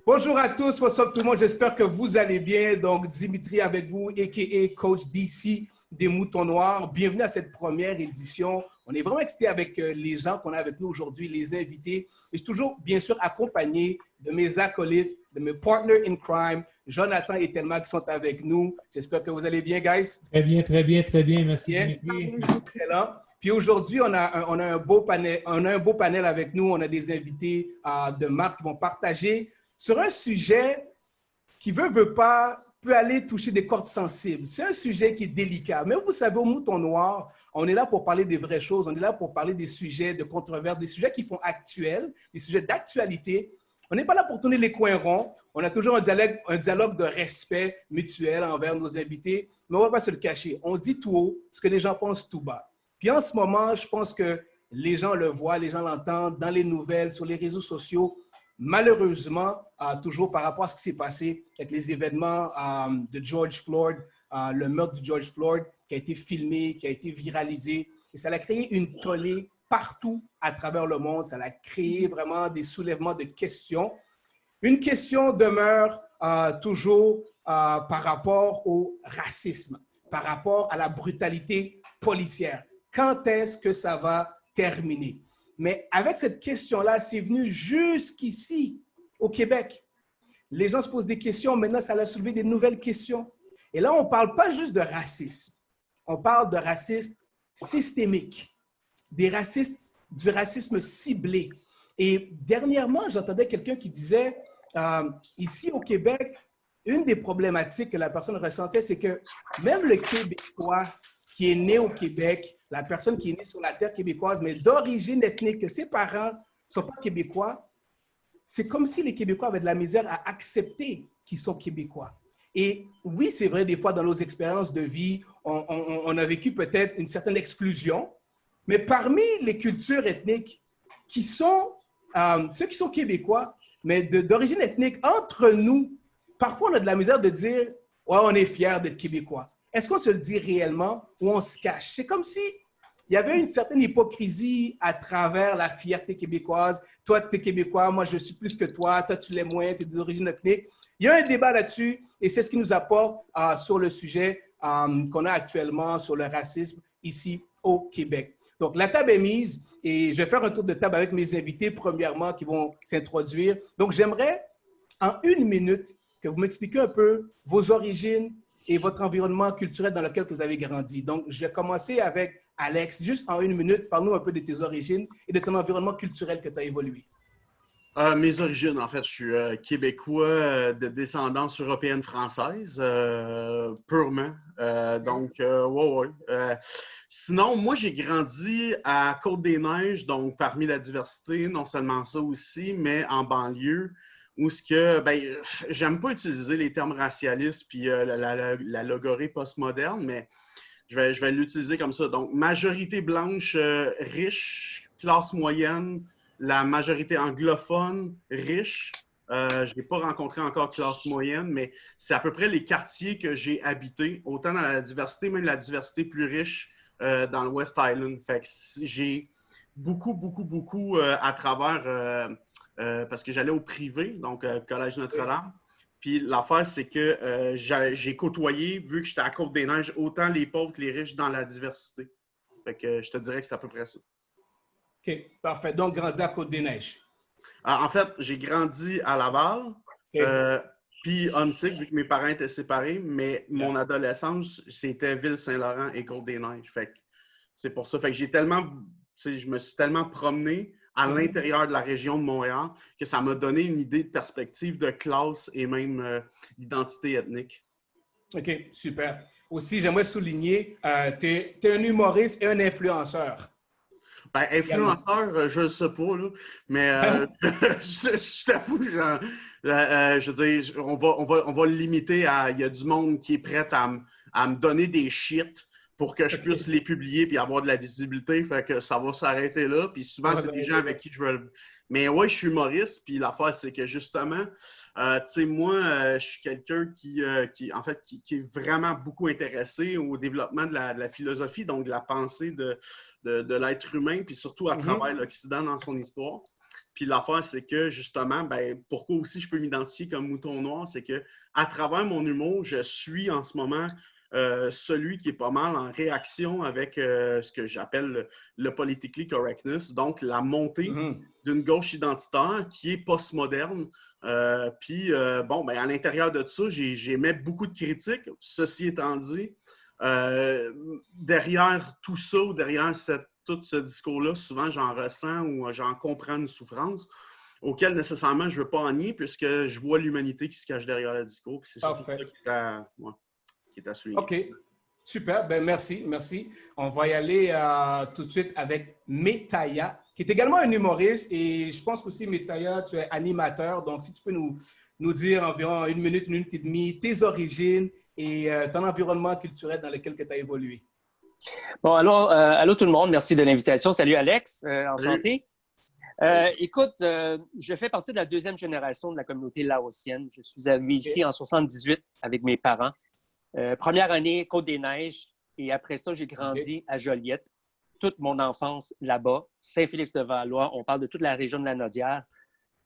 Bonjour à tous, what's up tout le monde, j'espère que vous allez bien. Donc, Dimitri avec vous, a.k.a. Coach DC des Moutons Noirs. Bienvenue à cette première édition. On est vraiment excités avec les gens qu'on a avec nous aujourd'hui, les invités. Et je suis toujours, bien sûr, accompagné de mes acolytes, de mes partners in crime, Jonathan et Thelma qui sont avec nous. J'espère que vous allez bien, guys. Très bien, très bien, très bien. Merci, Bien. Dimitri. Excellent. Puis aujourd'hui, on a un beau panel avec nous. On a des invités de marque qui vont partager sur un sujet qui veut pas, peut aller toucher des cordes sensibles. C'est un sujet qui est délicat. Mais vous savez, au Mouton Noir, on est là pour parler des vraies choses. On est là pour parler des sujets de controverse, des sujets qui font actuels, des sujets d'actualité. On n'est pas là pour tourner les coins ronds. On a toujours un dialogue de respect mutuel envers nos invités. Mais on ne va pas se le cacher. On dit tout haut ce que les gens pensent tout bas. Puis en ce moment, je pense que les gens le voient, les gens l'entendent dans les nouvelles, sur les réseaux sociaux. Malheureusement, toujours par rapport à ce qui s'est passé avec les événements de George Floyd, le meurtre de George Floyd qui a été filmé, qui a été viralisé. Et ça a créé une tollée partout à travers le monde. Ça a créé vraiment des soulèvements de questions. Une question demeure toujours par rapport au racisme, par rapport à la brutalité policière. Quand est-ce que ça va terminer? Mais avec cette question-là, c'est venu jusqu'ici, au Québec. Les gens se posent des questions. Maintenant, ça a soulevé des nouvelles questions. Et là, on ne parle pas juste de racisme. On parle de racisme systémique, du racisme ciblé. Et dernièrement, j'entendais quelqu'un qui disait, ici au Québec, une des problématiques que la personne ressentait, c'est que même le Québécois qui est né au Québec, la personne qui est née sur la terre québécoise, mais d'origine ethnique, que ses parents ne sont pas québécois, c'est comme si les Québécois avaient de la misère à accepter qu'ils sont québécois. Et oui, c'est vrai, des fois, dans nos expériences de vie, on a vécu peut-être une certaine exclusion, mais parmi les cultures ethniques qui sont, ceux qui sont québécois, mais d'origine ethnique, entre nous, parfois on a de la misère de dire « ouais, on est fiers d'être québécois ». Est-ce qu'on se le dit réellement ou on se cache? C'est comme si il y avait une certaine hypocrisie à travers la fierté québécoise. Toi, tu es québécois, moi, je suis plus que toi. Toi, tu l'es moins, tu es d'origine ethnique. Il y a un débat là-dessus et c'est ce qui nous apporte sur le sujet qu'on a actuellement sur le racisme ici au Québec. Donc, la table est mise et je vais faire un tour de table avec mes invités, premièrement, qui vont s'introduire. Donc, j'aimerais, en 1 minute, que vous m'expliquiez un peu vos origines et votre environnement culturel dans lequel vous avez grandi. Donc, je vais commencer avec Alex. Juste en 1 minute, parle-nous un peu de tes origines et de ton environnement culturel que tu as évolué. Mes origines, en fait, je suis québécois de descendance européenne française, purement. Sinon, moi, j'ai grandi à Côte-des-Neiges, donc parmi la diversité, non seulement ça aussi, mais en banlieue, où ce que, j'aime pas utiliser les termes racialistes puis la logorée postmoderne, mais je vais l'utiliser comme ça. Donc, majorité blanche riche, classe moyenne, la majorité anglophone riche. Je n'ai pas rencontré encore classe moyenne, mais c'est à peu près les quartiers que j'ai habités, autant dans la diversité, même la diversité plus riche dans le West Island. Fait que j'ai beaucoup à travers... parce que j'allais au privé, donc Collège Notre-Dame. Puis l'affaire, c'est que j'ai côtoyé, vu que j'étais à Côte-des-Neiges, autant les pauvres que les riches dans la diversité. Fait que je te dirais que c'est à peu près ça. OK, parfait. Donc, grandi à Côte-des-Neiges. En fait, j'ai grandi à Laval, puis Huntsic, vu que mes parents étaient séparés, mais mon adolescence, c'était Ville-Saint-Laurent et Côte-des-Neiges. Fait que c'est pour ça. Fait que je me suis tellement promené à l'intérieur de la région de Montréal que ça m'a donné une idée de perspective de classe et même d'identité ethnique. OK, super. Aussi, j'aimerais souligner, tu es un humoriste et un influenceur. Ben, influenceur, je ne sais pas, là, mais je t'avoue, je veux dire, on va le limiter à, il y a du monde qui est prêt à me donner des shit pour que je puisse les publier puis avoir de la visibilité, fait que ça va s'arrêter là, puis souvent, c'est des gens avec qui je veux... Mais ouais, je suis humoriste, puis l'affaire, c'est que justement, tu sais, moi, je suis quelqu'un en fait, qui est vraiment beaucoup intéressé au développement de la philosophie, donc de la pensée de l'être humain, puis surtout à travers l'Occident dans son histoire. Puis l'affaire, c'est que justement, ben, pourquoi aussi je peux m'identifier comme mouton noir, c'est que à travers mon humour, je suis en ce moment celui qui est pas mal en réaction avec ce que j'appelle le politically correctness, donc la montée d'une gauche identitaire qui est postmoderne. Puis, bon, ben, à l'intérieur de ça, j'émets beaucoup de critiques. Ceci étant dit, derrière tout ça, ou derrière tout ce discours-là, souvent j'en ressens ou j'en comprends une souffrance auquel nécessairement je ne veux pas en nier, puisque je vois l'humanité qui se cache derrière le discours. Puis c'est surtout ça qui est à souligner. OK. Super. Ben, merci. Merci. On va y aller tout de suite avec Metaya, qui est également un humoriste. Et je pense qu'aussi, Metaya, tu es animateur. Donc, si tu peux nous dire environ une minute et demie, tes origines et ton environnement culturel dans lequel tu as évolué. Bon, alors, allô tout le monde. Merci de l'invitation. Salut Alex. Enchanté. Écoute, je fais partie de la deuxième génération de la communauté laotienne. Je suis arrivé ici en 78 avec mes parents. Première année, Côte-des-Neiges. Et après ça, j'ai grandi à Joliette. Toute mon enfance là-bas. Saint-Félix-de-Valois. On parle de toute la région de la Naudière.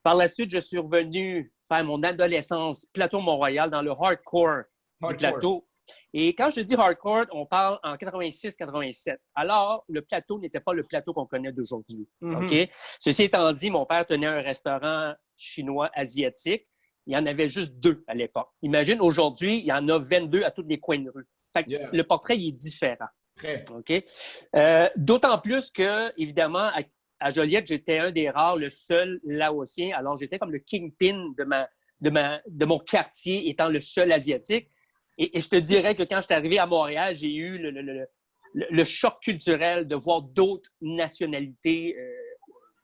Par la suite, je suis revenu faire mon adolescence plateau Mont-Royal dans le hardcore du plateau. Et quand je dis hardcore, on parle en 86-87. Alors, le plateau n'était pas le plateau qu'on connaît d'aujourd'hui. OK? Ceci étant dit, mon père tenait un restaurant chinois asiatique. Il y en avait juste 2 à l'époque. Imagine, aujourd'hui, il y en a 22 à tous les coins de rue. Fait que le portrait, il est différent. OK? D'autant plus que, évidemment, à Joliette, j'étais un des rares, le seul Laotien. Alors, j'étais comme le kingpin de mon quartier, étant le seul asiatique. Et je te dirais que quand je suis arrivé à Montréal, j'ai eu le choc culturel de voir d'autres nationalités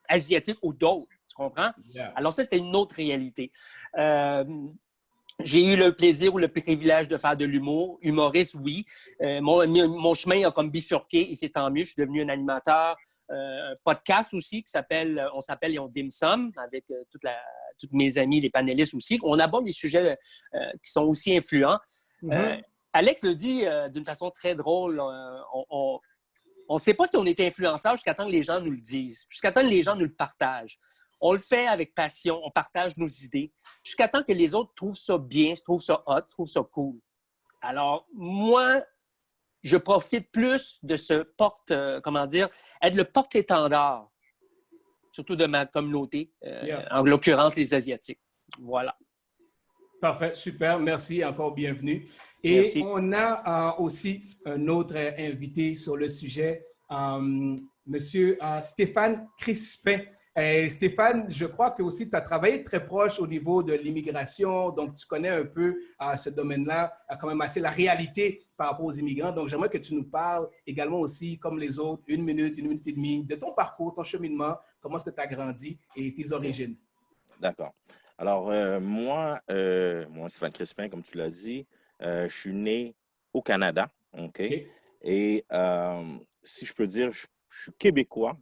asiatiques ou d'autres. Tu comprends? Alors ça, c'était une autre réalité. J'ai eu le plaisir ou le privilège de faire de l'humour. Humoriste, oui. Mon chemin a comme bifurqué et c'est tant mieux. Je suis devenu un animateur. Un podcast aussi qui s'appelle, on s'appelle Dim Sum avec toutes mes amis, les panélistes aussi. On aborde des sujets qui sont aussi influents. Alex le dit d'une façon très drôle. On ne sait pas si on est influenceur jusqu'à temps que les gens nous le disent, jusqu'à temps que les gens nous le partagent. On le fait avec passion, on partage nos idées, jusqu'à temps que les autres trouvent ça bien, trouvent ça hot, trouvent ça cool. Alors, moi, je profite plus de ce être le porte-étendard, surtout de ma communauté, en l'occurrence les Asiatiques. Voilà. Parfait, super, merci, encore bienvenue. Et merci. On a aussi un autre invité sur le sujet, Monsieur Stéphane Crispin. Stéphane, je crois que aussi tu as travaillé très proche au niveau de l'immigration, donc tu connais un peu ce domaine-là, quand même assez la réalité par rapport aux immigrants. Donc j'aimerais que tu nous parles également aussi, comme les autres, une minute et demie, de ton parcours, ton cheminement, comment est-ce que tu as grandi et tes origines. D'accord. Alors, moi, Stéphane Crispin, comme tu l'as dit, je suis né au Canada, OK? Et si je peux dire, je suis québécois,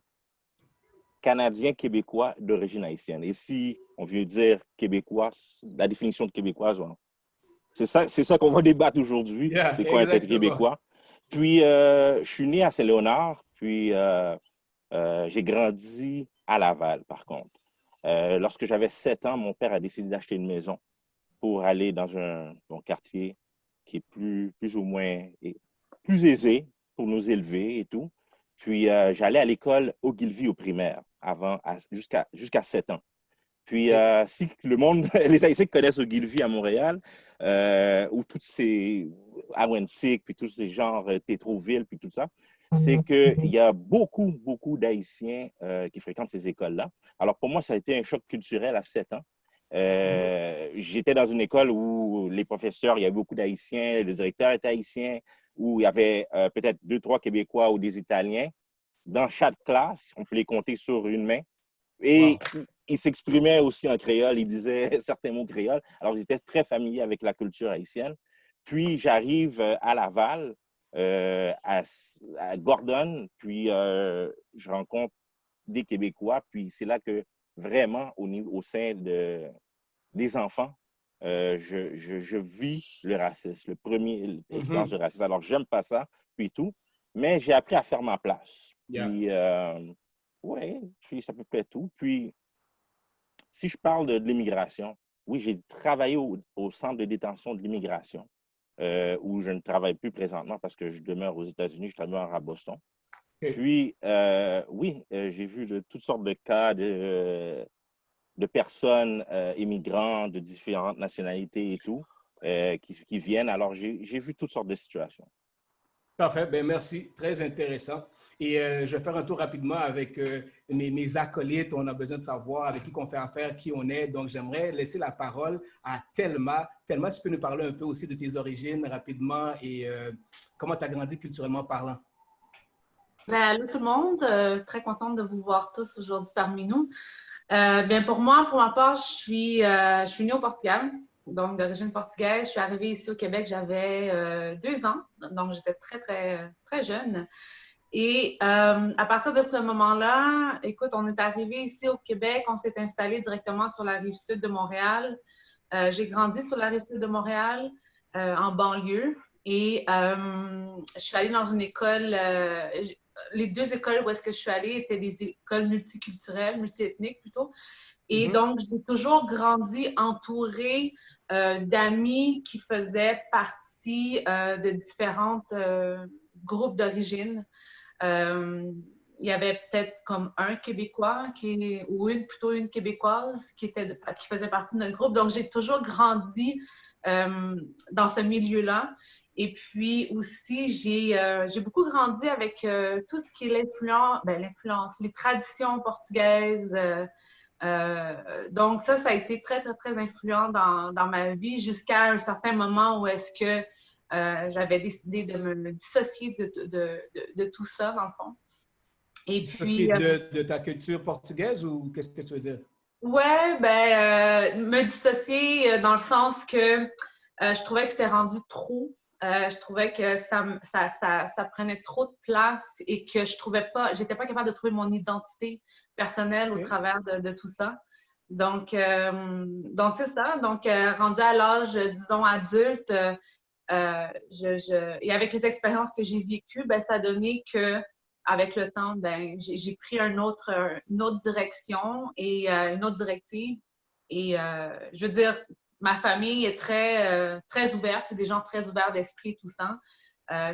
canadien-québécois d'origine haïtienne. Et si on veut dire québécois, la définition de québécoise, c'est ça qu'on va débattre aujourd'hui. C'est quoi être québécois? Puis, je suis né à Saint-Léonard, puis j'ai grandi à Laval, par contre. Lorsque j'avais 7 ans, mon père a décidé d'acheter une maison pour aller dans un quartier qui est plus ou moins plus aisé pour nous élever et tout. Puis, j'allais à l'école Ogilvy au primaire jusqu'à 7 ans. Puis, si le monde, les Haïtiens connaissent Ogilvy à Montréal, ou toutes ces Awensic, puis tous ces genres Tétroville, puis tout ça, c'est qu'il y a beaucoup d'Haïtiens qui fréquentent ces écoles-là. Alors, pour moi, ça a été un choc culturel à 7 ans. J'étais dans une école où les professeurs, il y avait beaucoup d'Haïtiens, le directeur était haïtien, où il y avait peut-être 2-3 Québécois ou des Italiens. dans chaque classe. On peut les compter sur une main. Et il s'exprimait aussi en créole. Il disait certains mots créoles. Alors, j'étais très familier avec la culture haïtienne. Puis, j'arrive à Laval, à Gordon. Puis, je rencontre des Québécois. Puis, c'est là que vraiment, au sein des enfants, je vis le racisme, le premier expérience de racisme. Alors, j'aime pas ça, puis tout. Mais j'ai appris à faire ma place. Puis, oui, c'est à peu près tout. Puis, si je parle de l'immigration, oui, j'ai travaillé au centre de détention de l'immigration, où je ne travaille plus présentement parce que je demeure aux États-Unis, je demeure à Boston. Puis, oui, j'ai vu toutes sortes de cas de personnes immigrantes de différentes nationalités et tout, qui viennent. Alors, j'ai vu toutes sortes de situations. Parfait. Bien, merci. Très intéressant. Et je vais faire un tour rapidement avec mes acolytes. On a besoin de savoir avec qui on fait affaire, qui on est. Donc, j'aimerais laisser la parole à Thelma. Thelma, tu peux nous parler un peu aussi de tes origines rapidement et comment tu as grandi culturellement parlant? Bien, allô tout le monde. Très contente de vous voir tous aujourd'hui parmi nous. Bien, pour ma part, je suis née au Portugal. Donc, d'origine portugaise. Je suis arrivée ici au Québec, j'avais 2 ans. Donc, j'étais très, très, très jeune. Et à partir de ce moment-là, écoute, on est arrivé ici au Québec, on s'est installé directement sur la rive sud de Montréal. J'ai grandi sur la rive sud de Montréal, en banlieue. Et je suis allée dans une école, les 2 écoles où est-ce que je suis allée étaient des écoles multiculturelles, multiethniques plutôt. Et donc, j'ai toujours grandi entourée d'amis qui faisaient partie de différents groupes d'origine. Il y avait peut-être comme un Québécois ou plutôt une Québécoise qui faisait partie de notre groupe. Donc, j'ai toujours grandi dans ce milieu-là. Et puis aussi, j'ai beaucoup grandi avec tout ce qui est l'influence, les traditions portugaises. Donc ça a été très, très, très influent dans ma vie jusqu'à un certain moment où est-ce que j'avais décidé de me dissocier de tout ça, dans le fond. Et dissocier de ta culture portugaise ou qu'est-ce que tu veux dire? Ouais, me dissocier dans le sens que je trouvais que c'était rendu trop. Je trouvais que ça prenait trop de place et que j'étais pas capable de trouver mon identité personnelle au travers de tout ça. Donc c'est ça. Donc, rendu à l'âge, disons, adulte, et avec les expériences que j'ai vécues, ça a donné que avec le temps, j'ai pris une autre direction et une autre directive. Et je veux dire, ma famille est très, très ouverte. C'est des gens très ouverts d'esprit, tout ça.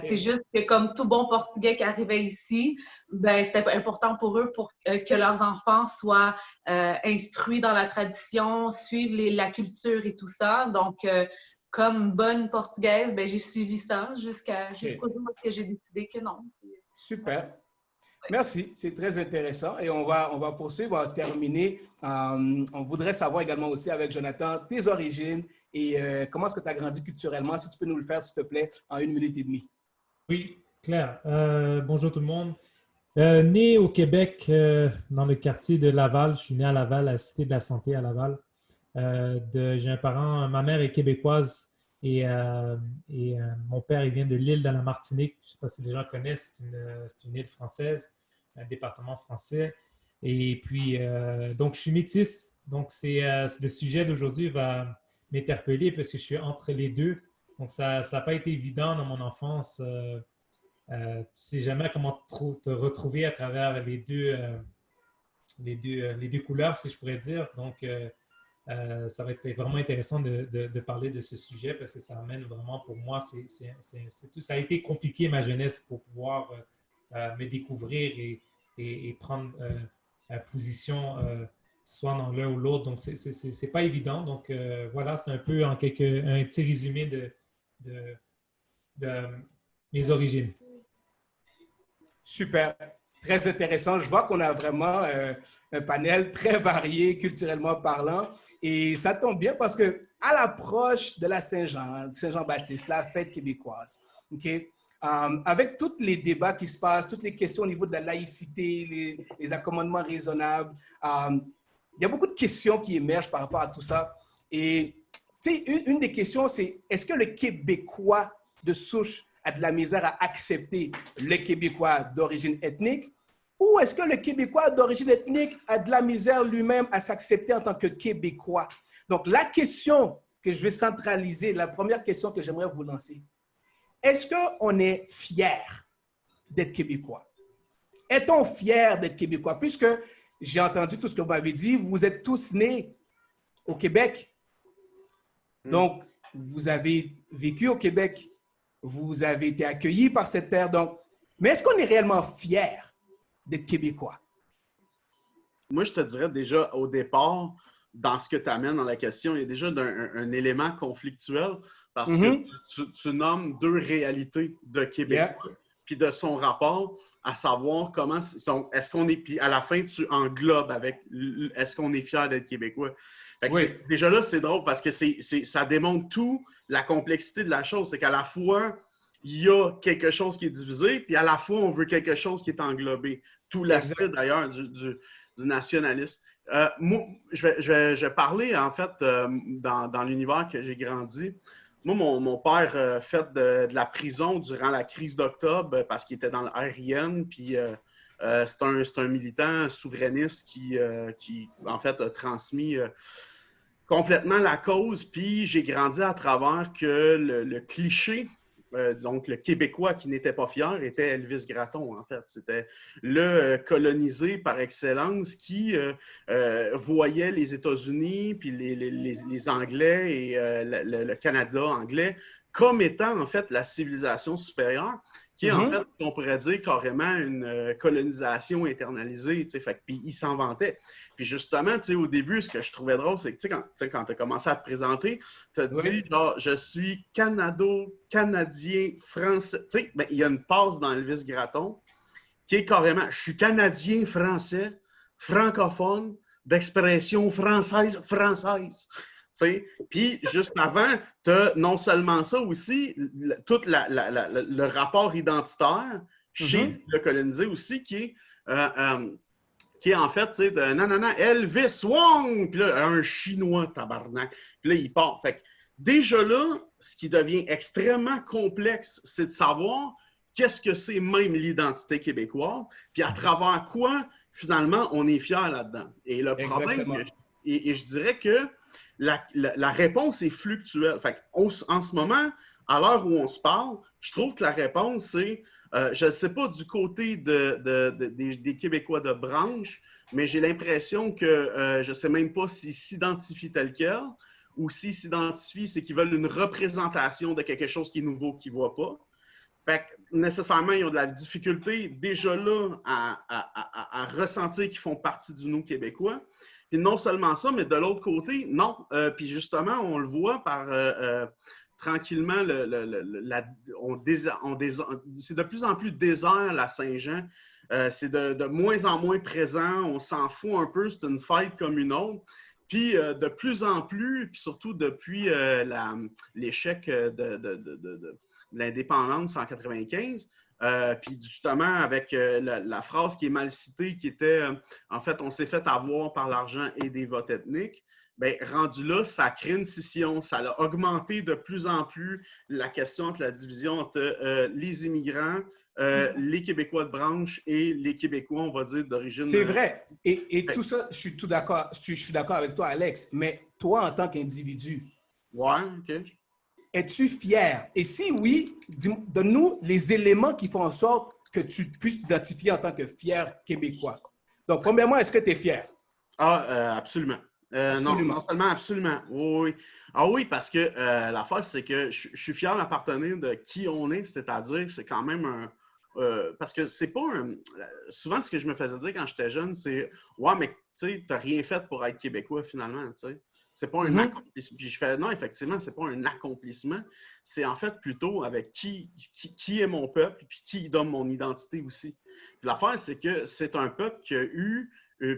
C'est juste que comme tout bon Portugais qui arrivait ici, c'était important pour eux pour que leurs enfants soient instruits dans la tradition, suivent la culture et tout ça. Donc, comme bonne Portugaise, j'ai suivi ça jusqu'au jour où j'ai décidé que non. Super. Merci, c'est très intéressant et on va poursuivre, on va terminer. On voudrait savoir également aussi avec Jonathan tes origines et comment est-ce que tu as grandi culturellement, si tu peux nous le faire, s'il te plaît, en 1 minute et demie. Oui, clair. Bonjour tout le monde. Né au Québec, dans le quartier de Laval, je suis né à Laval, à la Cité de la Santé à Laval. J'ai un parent, ma mère est québécoise et mon père, il vient de l'île de la Martinique. Je ne sais pas si les gens connaissent, c'est une île française, un département français. Et puis, donc, je suis métisse. Donc, le sujet d'aujourd'hui va m'interpeller parce que je suis entre les deux. Donc, ça n'a pas été évident dans mon enfance. Tu ne sais jamais comment te retrouver à travers les deux couleurs, si je pourrais dire. Donc, ça va être vraiment intéressant de parler de ce sujet parce que ça amène vraiment, pour moi, ça a été compliqué ma jeunesse pour pouvoir me découvrir et prendre position soit dans l'un ou l'autre. Donc, c'est pas évident. Donc, voilà, c'est un peu un petit résumé de mes origines. Super. Très intéressant. Je vois qu'on a vraiment un panel très varié culturellement parlant. Et ça tombe bien parce que à l'approche de la Saint-Jean-Baptiste, la fête québécoise, OK? avec tous les débats qui se passent, toutes les questions au niveau de la laïcité, les accommodements raisonnables, il y a beaucoup de questions qui émergent par rapport à tout ça. Et une des questions, c'est est-ce que le Québécois de souche a de la misère à accepter le Québécois d'origine ethnique, ou est-ce que le Québécois d'origine ethnique a de la misère lui-même à s'accepter en tant que Québécois? Donc, la question que je vais centraliser, la première question que j'aimerais vous lancer, est-ce qu'on est fier d'être Québécois? Est-on fier d'être Québécois? Puisque j'ai entendu tout ce que vous m'avez dit, vous êtes tous nés au Québec. Donc, vous avez vécu au Québec, vous avez été accueillis par cette terre. Donc, mais est-ce qu'on est réellement fier d'être Québécois? Moi, je te dirais déjà au départ, dans ce que tu amènes dans la question, il y a déjà un élément conflictuel parce que tu nommes deux réalités de Québec, puis de son rapport, à savoir comment, est-ce qu'on est, puis à la fin, tu englobes avec, est-ce qu'on est fier d'être Québécois? Déjà là, c'est drôle parce que ça démontre tout la complexité de la chose. C'est qu'à la fois, il y a quelque chose qui est divisé, puis à la fois, on veut quelque chose qui est englobé. Tout l'aspect, d'ailleurs, du nationalisme. Moi, je vais parler, en fait, dans l'univers que j'ai grandi. Moi, mon père fait de la prison durant la crise d'octobre parce qu'il était dans l'ARIN, puis c'est un militant souverainiste qui, en fait, a transmis complètement la cause, puis j'ai grandi à travers que le cliché, donc le Québécois qui n'était pas fier, était Elvis Gratton, en fait. C'était le colonisé par excellence qui voyait les États-Unis, puis les Anglais et le Canada anglais comme étant, en fait, la civilisation supérieure, qui est, en fait, on pourrait dire carrément une colonisation internalisée, puis il s'en vantait. Puis justement, au début, ce que je trouvais drôle, c'est que quand tu as commencé à te présenter, tu as dit, genre, je suis canadien, français. Ben, il y a une passe dans Elvis Gratton qui est carrément, je suis canadien, français, francophone, d'expression française. Puis, juste avant, tu as non seulement ça aussi, tout le rapport identitaire chez le colonisé aussi, qui est en fait, tu sais, de non, Elvis Wong! Puis là, un Chinois, tabarnak. Puis là, il part. Fait que déjà là, ce qui devient extrêmement complexe, c'est de savoir qu'est-ce que c'est même l'identité québécoise, puis à travers quoi, finalement, on est fier là-dedans. Et le problème, et je dirais que la réponse est fluctuelle. Fait en ce moment, à l'heure où on se parle, je trouve que la réponse, c'est, je ne sais pas du côté des Québécois de branche, mais j'ai l'impression que je ne sais même pas s'ils s'identifient tel quel, ou s'ils s'identifient, c'est qu'ils veulent une représentation de quelque chose qui est nouveau, qu'ils ne voient pas. Fait que nécessairement, ils ont de la difficulté déjà là à ressentir qu'ils font partie du nous québécois. Puis non seulement ça, mais de l'autre côté, non. Puis justement, on le voit par tranquillement, c'est de plus en plus désert, la Saint-Jean. C'est de moins en moins présent. On s'en fout un peu. C'est une fête comme une autre. Puis de plus en plus, puis surtout depuis l'échec de l'indépendance en 1995, puis justement avec la phrase qui est mal citée, qui était en fait, on s'est fait avoir par l'argent et des votes ethniques. Bien, rendu là, ça crée une scission. Ça a augmenté de plus en plus la question entre la division entre les immigrants, les Québécois de branche et les Québécois, on va dire, d'origine... C'est vrai. Et tout ça, je suis d'accord avec toi, Alex. Mais toi, en tant qu'individu, es-tu fier? Et si oui, donne-nous les éléments qui font en sorte que tu puisses t'identifier en tant que fier Québécois. Donc, premièrement, est-ce que tu es fier? Absolument. Non seulement absolument. Oui. Ah oui, parce que l'affaire, c'est que je suis fier d'appartenir de qui on est, c'est-à-dire c'est quand même un... parce que c'est pas un... Souvent, ce que je me faisais dire quand j'étais jeune, c'est « Ouais, mais tu sais, t'as rien fait pour être Québécois, finalement, tu sais. » C'est pas un accomplissement. Puis je fais, non, effectivement, c'est pas un accomplissement. C'est en fait plutôt avec qui est mon peuple, puis qui donne mon identité aussi. Puis l'affaire, c'est que c'est un peuple qui a eu,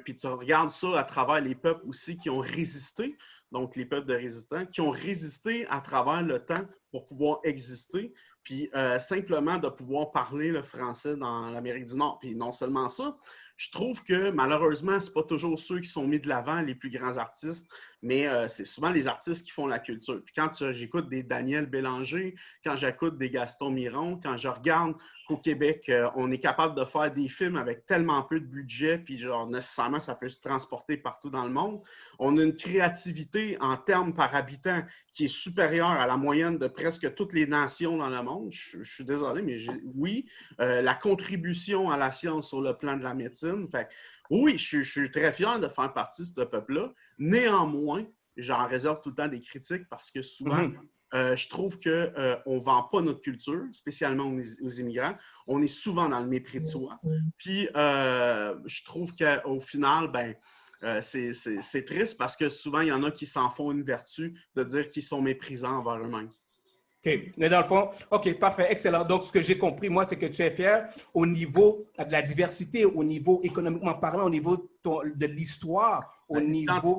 puis tu regardes ça à travers les peuples aussi qui ont résisté, donc les peuples de résistants, qui ont résisté à travers le temps pour pouvoir exister. puis simplement de pouvoir parler le français dans l'Amérique du Nord. Puis non seulement ça, je trouve que malheureusement, ce n'est pas toujours ceux qui sont mis de l'avant, les plus grands artistes, mais c'est souvent les artistes qui font la culture. Puis quand j'écoute des Daniel Bélanger, quand j'écoute des Gaston Miron, quand je regarde qu'au Québec, on est capable de faire des films avec tellement peu de budget, puis genre nécessairement, ça peut se transporter partout dans le monde. On a une créativité en termes par habitant qui est supérieure à la moyenne de presque toutes les nations dans le monde. Je suis désolé, mais oui, la contribution à la science sur le plan de la médecine. Fait, oui, je suis très fier de faire partie de ce peuple-là. Néanmoins, j'en réserve tout le temps des critiques parce que souvent, je trouve qu'on ne vend pas notre culture, spécialement aux immigrants. On est souvent dans le mépris de soi. Puis, je trouve qu'au final, c'est triste parce que souvent, il y en a qui s'en font une vertu de dire qu'ils sont méprisants envers eux-mêmes. OK. Mais dans le fond, OK, parfait, excellent. Donc, ce que j'ai compris, moi, c'est que tu es fier au niveau de la diversité, au niveau économiquement parlant, au niveau de l'histoire, au niveau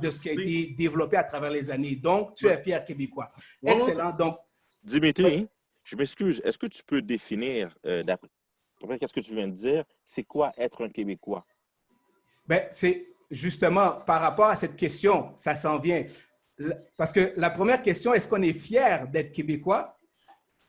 de ce qui a été développé à travers les années. Donc, tu es fier québécois. Excellent. Donc, Dimitri, je m'excuse. Est-ce que tu peux définir, d'après ce que tu viens de dire, c'est quoi être un Québécois? Bien, c'est justement par rapport à cette question, ça s'en vient. Parce que la première question, est-ce qu'on est fier d'être Québécois?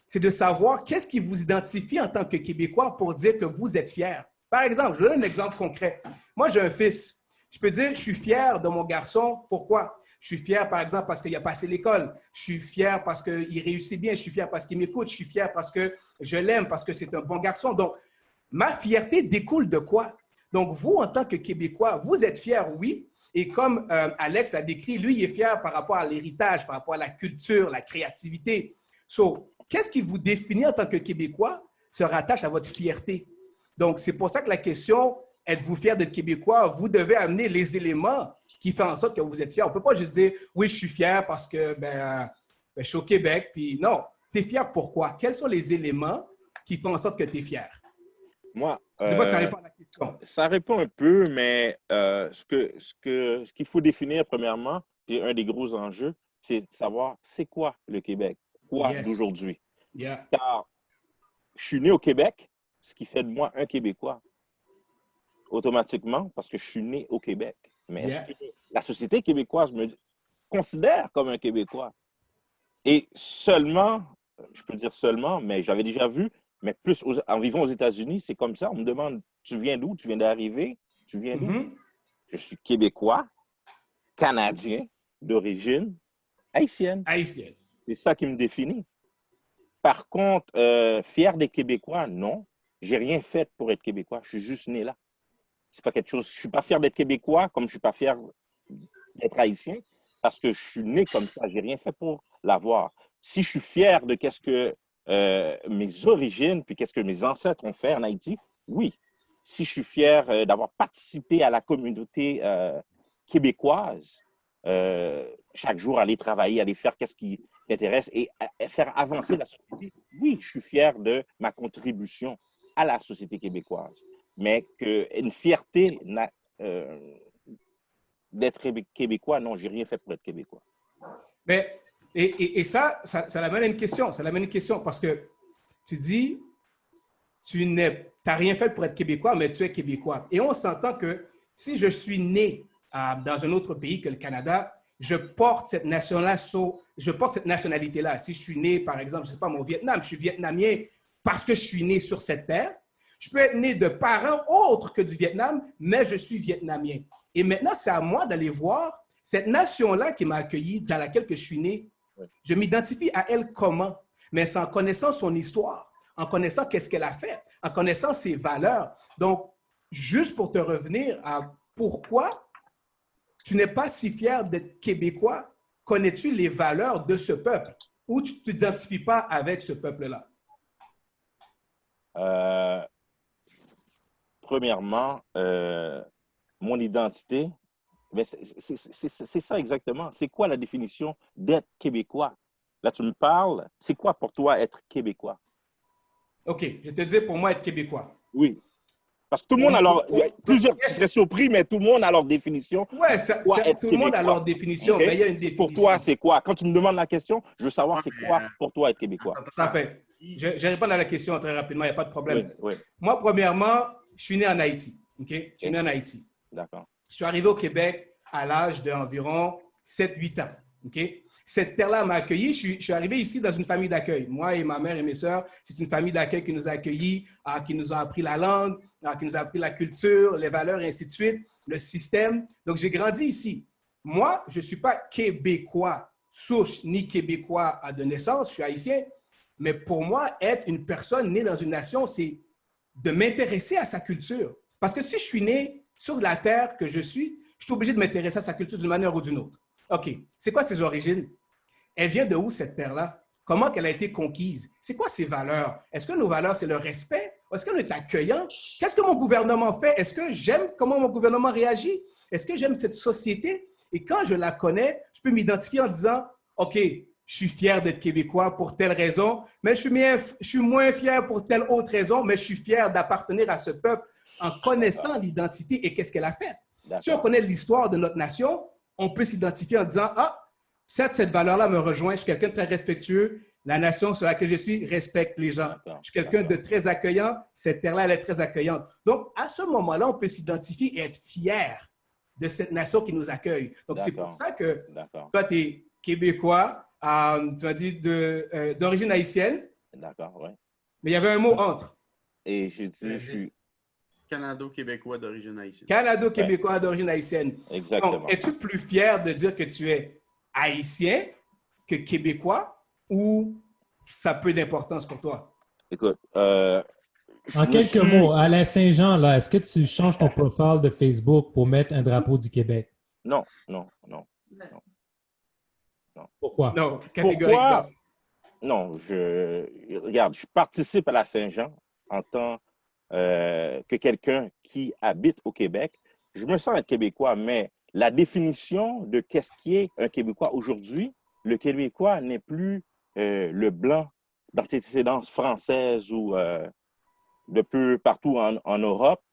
C'est de savoir qu'est-ce qui vous identifie en tant que Québécois pour dire que vous êtes fier. Par exemple, je donne un exemple concret. Moi, j'ai un fils. Je peux dire, je suis fier de mon garçon. Pourquoi? Je suis fier, par exemple, parce qu'il a passé l'école. Je suis fier parce qu'il réussit bien. Je suis fier parce qu'il m'écoute. Je suis fier parce que je l'aime, parce que c'est un bon garçon. Donc, ma fierté découle de quoi? Donc, vous, en tant que Québécois, vous êtes fier, oui. Et comme Alex a décrit, lui, il est fier par rapport à l'héritage, par rapport à la culture, la créativité. So, qu'est-ce qui vous définit en tant que Québécois se rattache à votre fierté. Donc, c'est pour ça que la question, êtes-vous fier d'être Québécois? Vous devez amener les éléments qui font en sorte que vous êtes fier. On ne peut pas juste dire, oui, je suis fier parce que je suis au Québec. Puis non, tu es fier pourquoi? Quels sont les éléments qui font en sorte que tu es fier? Moi, je sais pas si ça répond à la question. Ça répond un peu, mais ce qu'il faut définir premièrement, et un des gros enjeux, c'est de savoir c'est quoi le Québec, quoi d'aujourd'hui. Yeah. Car je suis né au Québec, ce qui fait de moi un Québécois. Automatiquement, parce que je suis né au Québec. Mais est-ce que la société québécoise me considère comme un Québécois? Et seulement, je peux dire seulement, mais j'avais déjà vu, mais plus en vivant aux États-Unis, c'est comme ça. On me demande, tu viens d'où? Tu viens d'arriver? Tu viens d'où? Je suis Québécois, Canadien, d'origine haïtienne. Haïtienne. C'est ça qui me définit. Par contre, fier des Québécois, non. J'ai rien fait pour être Québécois. Je suis juste né là. C'est pas quelque chose. Je suis pas fier d'être Québécois, comme je suis pas fier d'être haïtien, parce que je suis né comme ça. J'ai rien fait pour l'avoir. Si je suis fier de qu'est-ce que mes origines, puis qu'est-ce que mes ancêtres ont fait en Haïti, oui. Si je suis fier d'avoir participé à la communauté québécoise, chaque jour aller travailler, aller faire qu'est-ce qui t'intéresse et faire avancer la société, oui, je suis fier de ma contribution à la société québécoise. Mais une fierté d'être québécois, non, j'ai rien fait pour être québécois. Mais et ça l'amène à une question. Ça l'amène à une question parce que tu dis, tu n'as rien fait pour être québécois, mais tu es québécois. Et on s'entend que si je suis né dans un autre pays que le Canada, je porte cette nationalité-là. Si je suis né, par exemple, je ne sais pas, au Vietnam, je suis vietnamien parce que je suis né sur cette terre. Je peux être né de parents autres que du Vietnam, mais je suis vietnamien. Et maintenant, c'est à moi d'aller voir cette nation-là qui m'a accueilli, dans laquelle que je suis né. Je m'identifie à elle comment? Mais c'est en connaissant son histoire, en connaissant qu'est-ce qu'elle a fait, en connaissant ses valeurs. Donc, juste pour te revenir à pourquoi tu n'es pas si fier d'être Québécois, connais-tu les valeurs de ce peuple ou tu ne t'identifies pas avec ce peuple-là? Premièrement, mon identité, c'est ça exactement. C'est quoi la définition d'être Québécois? Là, tu me parles, c'est quoi pour toi être Québécois? OK, je te dis pour moi être Québécois. Oui. Parce que tout le monde a leur... Plusieurs qui seraient surpris, mais tout le monde a leur définition. Oui, tout le monde a leur définition, okay. Mais il y a une définition. Pour toi, c'est quoi? Quand tu me demandes la question, je veux savoir c'est quoi pour toi être Québécois. Ça fait. Je réponds à la question très rapidement, il n'y a pas de problème. Oui. Moi, premièrement, je suis né en Haïti. OK? Je suis né en Haïti. D'accord. Je suis arrivé au Québec à l'âge d'environ 7-8 ans. OK? Cette terre-là m'a accueilli. Je suis arrivé ici dans une famille d'accueil. Moi et ma mère et mes sœurs, c'est une famille d'accueil qui nous a accueillis, qui nous a appris la langue, qui nous a appris la culture, les valeurs, et ainsi de suite, le système. Donc, j'ai grandi ici. Moi, je ne suis pas québécois souche ni québécois de naissance, je suis haïtien. Mais pour moi, être une personne née dans une nation, c'est de m'intéresser à sa culture. Parce que si je suis né sur la terre que je suis obligé de m'intéresser à sa culture d'une manière ou d'une autre. OK, c'est quoi ses origines? Elle vient de où, cette terre-là? Comment elle a été conquise? C'est quoi ses valeurs? Est-ce que nos valeurs, c'est le respect? Est-ce qu'on est accueillant? Qu'est-ce que mon gouvernement fait? Est-ce que j'aime comment mon gouvernement réagit? Est-ce que j'aime cette société? Et quand je la connais, je peux m'identifier en disant, OK, je suis fier d'être québécois pour telle raison, mais je suis moins fier pour telle autre raison, mais je suis fier d'appartenir à ce peuple en connaissant l'identité et qu'est-ce qu'elle a fait. Si on connaît l'histoire de notre nation, on peut s'identifier en disant, ah, cette valeur-là me rejoint, je suis quelqu'un de très respectueux, la nation sur laquelle je suis respecte les gens. Je suis quelqu'un de très accueillant, cette terre-là, elle est très accueillante. Donc, à ce moment-là, on peut s'identifier et être fier de cette nation qui nous accueille. Donc, c'est pour ça que toi, tu es québécois, tu m'as dit d'origine haïtienne. D'accord, oui. Mais il y avait un mot entre. Et j'ai dit, je suis Canado-Québécois d'origine haïtienne. Canado-Québécois d'origine haïtienne. Exactement. Donc, es-tu plus fier de dire que tu es haïtien que québécois ou ça a peu d'importance pour toi? Écoute, en quelques mots, Alain Saint-Jean, là, est-ce que tu changes ton profil de Facebook pour mettre un drapeau du Québec? Non. Pourquoi? Non, catégoriquement. Non, regarde, je participe à la Saint-Jean en tant que quelqu'un qui habite au Québec. Je me sens être québécois, mais la définition de qu'est-ce qui est un Québécois aujourd'hui, le Québécois n'est plus le blanc d'antécédence française ou de peu partout en Europe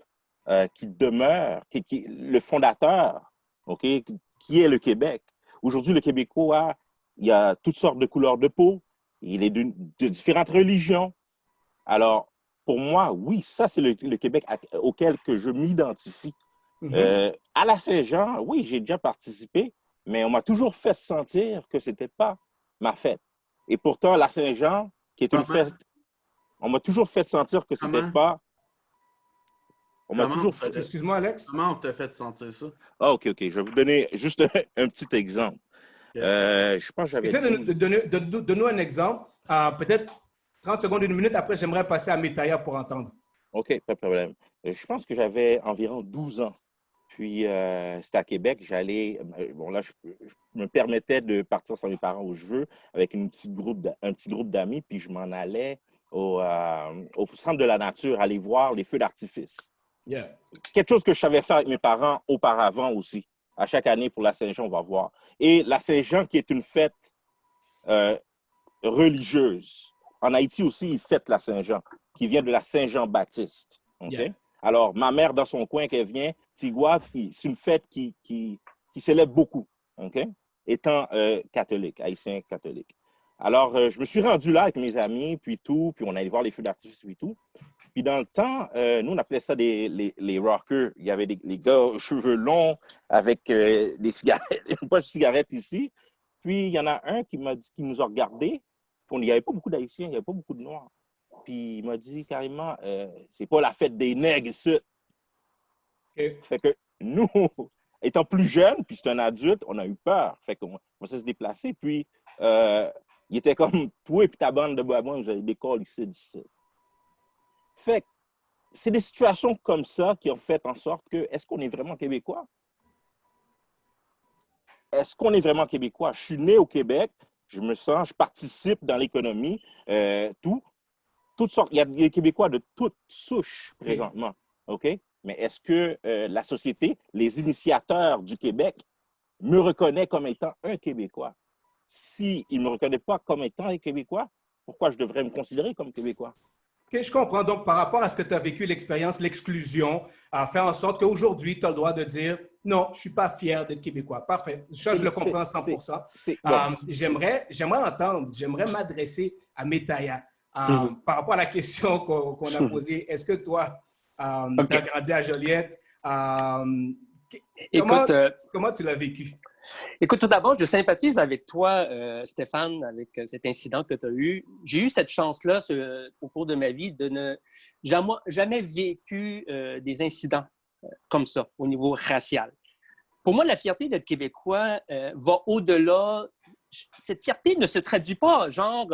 qui demeure, qui le fondateur, OK, qui est le Québec. Aujourd'hui, le Québécois, il y a toutes sortes de couleurs de peau, il est de différentes religions. Alors, pour moi, oui, ça, c'est le Québec auquel que je m'identifie. À la Saint-Jean, oui, j'ai déjà participé, mais on m'a toujours fait sentir que ce n'était pas ma fête. Et pourtant, la Saint-Jean, qui est une fête, on m'a toujours fait sentir que ce n'était pas... Excuse-moi, Alex. Comment on t'a fait sentir ça? Ah, OK. Je vais vous donner juste un petit exemple. Je pense que j'avais... Essaie de nous un exemple. Peut-être 30 secondes, 1 minute. Après, j'aimerais passer à Métaïa pour entendre. OK, pas de problème. Je pense que j'avais environ 12 ans. Puis, c'était à Québec. J'allais... Bon, là, je me permettais de partir sans mes parents où je veux, avec un petit groupe d'amis. Puis, je m'en allais au centre de la nature, aller voir les feux d'artifice. Yeah. Quelque chose que je savais faire avec mes parents auparavant aussi. À chaque année, pour la Saint-Jean, on va voir. Et la Saint-Jean, qui est une fête religieuse. En Haïti aussi, ils fêtent la Saint-Jean, qui vient de la Saint-Jean-Baptiste. Okay? Yeah. Alors, ma mère, dans son coin, qu'elle vient, Tigouave, c'est une fête qui célèbre beaucoup, okay? Étant catholique, haïtien catholique. Alors, je me suis rendu là avec mes amis, puis on allait voir les feux d'artifice, puis tout. Puis dans le temps, nous, on appelait ça les rockers. Il y avait les gars aux cheveux longs avec des cigarettes, une poche de cigarettes ici. Puis il y en a un qui nous a regardés. Il n'y avait pas beaucoup d'Haïtiens, il n'y avait pas beaucoup de Noirs. Puis il m'a dit carrément, c'est pas la fête des nègres ici. Okay. Fait que nous, étant plus jeunes, puis c'est un adulte, on a eu peur. Fait qu'on s'est se déplacer. Puis il était comme, toi et puis ta bande de babouins, vous avez des calls ici. Fait que c'est des situations comme ça qui ont fait en sorte que, est-ce qu'on est vraiment québécois? Est-ce qu'on est vraiment québécois? Je suis né au Québec, je participe dans l'économie, toutes sortes, il y a des Québécois de toutes souches présentement, OK? Mais est-ce que la société, les initiateurs du Québec, me reconnaissent comme étant un Québécois? S'ils ne me reconnaissent pas comme étant un Québécois, pourquoi je devrais me considérer comme Québécois? OK, je comprends. Donc, par rapport à ce que tu as vécu, l'expérience, l'exclusion, a fait en sorte qu'aujourd'hui, tu as le droit de dire « Non, je ne suis pas fier d'être Québécois. » Parfait. Ça, je le comprends 100%. J'aimerais m'adresser à Métaïa. Par rapport à la question qu'on a posée, est-ce que toi, tu as grandi à Joliette? Comment tu l'as vécu? Écoute, tout d'abord, je sympathise avec toi, Stéphane, avec cet incident que tu as eu. J'ai eu cette chance-là au cours de ma vie de ne jamais vécu des incidents comme ça au niveau racial. Pour moi, la fierté d'être québécois va au-delà. Cette fierté ne se traduit pas, genre,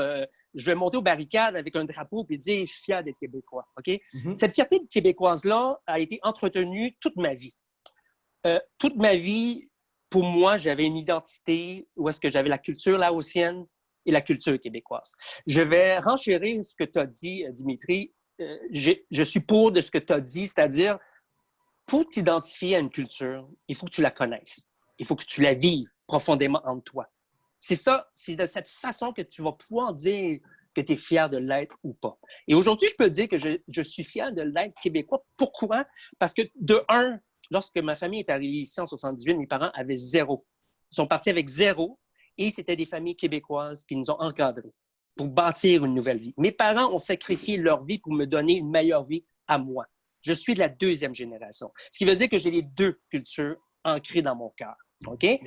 je vais monter aux barricades avec un drapeau et dire « je suis fier d'être québécois ». Okay? Cette fierté québécoise-là a été entretenue toute ma vie. Toute ma vie, pour moi, j'avais une identité où est-ce que j'avais la culture laotienne et la culture québécoise. Je vais renchérir ce que tu as dit, Dimitri. Je suis pour de ce que tu as dit, c'est-à-dire, pour t'identifier à une culture, il faut que tu la connaisses. Il faut que tu la vives profondément en toi. C'est ça, c'est de cette façon que tu vas pouvoir dire que tu es fier de l'être ou pas. Et aujourd'hui, je peux dire que je suis fier de l'être québécois. Pourquoi? Parce que, de un, lorsque ma famille est arrivée ici en 78, mes parents avaient 0. Ils sont partis avec 0 et c'était des familles québécoises qui nous ont encadrés pour bâtir une nouvelle vie. Mes parents ont sacrifié leur vie pour me donner une meilleure vie à moi. Je suis de la 2e génération, ce qui veut dire que j'ai les 2 cultures ancrées dans mon cœur. OK? Yeah.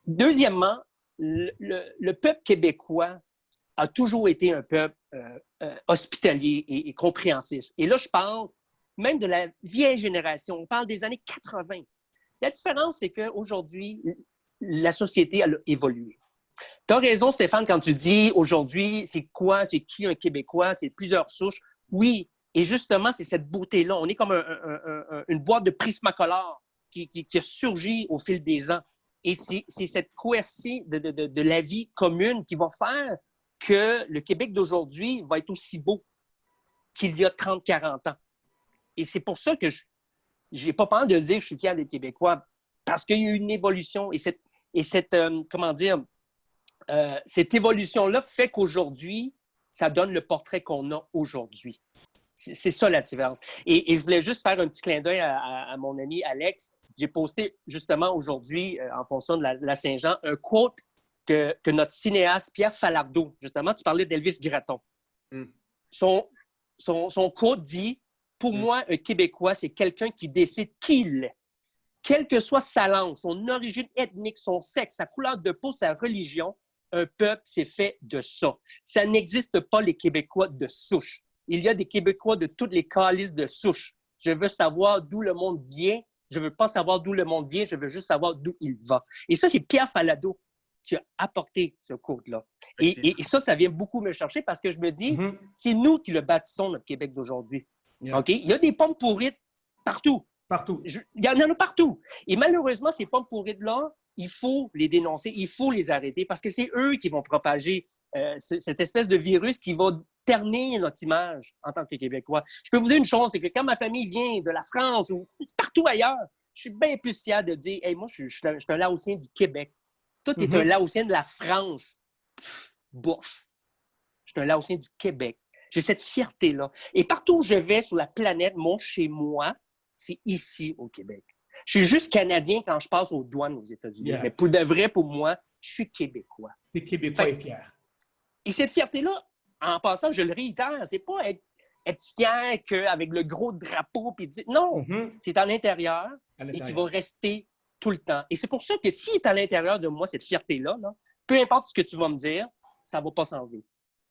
Deuxièmement, le peuple québécois a toujours été un peuple hospitalier et compréhensif. Et là, je parle même de la vieille génération. On parle des années 80. La différence, c'est qu'aujourd'hui, la société a évolué. Tu as raison, Stéphane, quand tu dis aujourd'hui, c'est qui un Québécois? C'est plusieurs souches. Oui, et justement, c'est cette beauté-là. On est comme une boîte de Prismacolor qui a surgi au fil des ans. Et c'est cette coercie de la vie commune qui va faire que le Québec d'aujourd'hui va être aussi beau qu'il y a 30-40 ans. Et c'est pour ça que je n'ai pas peur de dire que je suis fier des Québécois, parce qu'il y a eu une évolution. Et cette évolution-là fait qu'aujourd'hui, ça donne le portrait qu'on a aujourd'hui. C'est ça la différence. Et je voulais juste faire un petit clin d'œil à mon ami Alex. J'ai posté justement aujourd'hui, en fonction de la Saint-Jean, un quote que notre cinéaste Pierre Falardeau, justement, tu parlais d'Elvis Gratton. Son quote dit « Pour moi, un Québécois, c'est quelqu'un qui décide qui il est. Quelle que soit sa langue, son origine ethnique, son sexe, sa couleur de peau, sa religion, un peuple, c'est fait de ça. Ça n'existe pas les Québécois de souche. Il y a des Québécois de toutes les calices de souche. Je veux savoir d'où le monde vient. Je ne veux pas savoir d'où le monde vient. Je veux juste savoir d'où il va. » Et ça, c'est Pierre Falardeau qui a apporté ce code-là. Et ça vient beaucoup me chercher parce que je me dis, c'est nous qui le bâtissons, notre Québec d'aujourd'hui. Yeah. Okay? Il y a des pommes pourrites partout. Partout. Il y en a partout. Et malheureusement, ces pommes pourrites-là, il faut les dénoncer, il faut les arrêter parce que c'est eux qui vont propager cette espèce de virus qui va ternir notre image en tant que Québécois. Je peux vous dire une chose, c'est que quand ma famille vient de la France ou partout ailleurs, je suis bien plus fier de dire « Hey, moi, je suis un Laotien du Québec. Toi, tu es un Laotien de la France. » Bof. Je suis un Laotien du Québec. J'ai cette fierté-là. Et partout où je vais sur la planète, mon chez-moi, c'est ici au Québec. Je suis juste Canadien quand je passe aux douanes aux États-Unis. Yeah. Mais pour de vrai, pour moi, je suis Québécois. Tu es Québécois et fier. Et cette fierté-là, en passant, je le réitère, c'est pas être fier qu'avec le gros drapeau puis dire non, c'est à l'intérieur et qui va rester tout le temps. Et c'est pour ça que s'il est à l'intérieur de moi, cette fierté-là, là, peu importe ce que tu vas me dire, ça ne va pas s'enlever.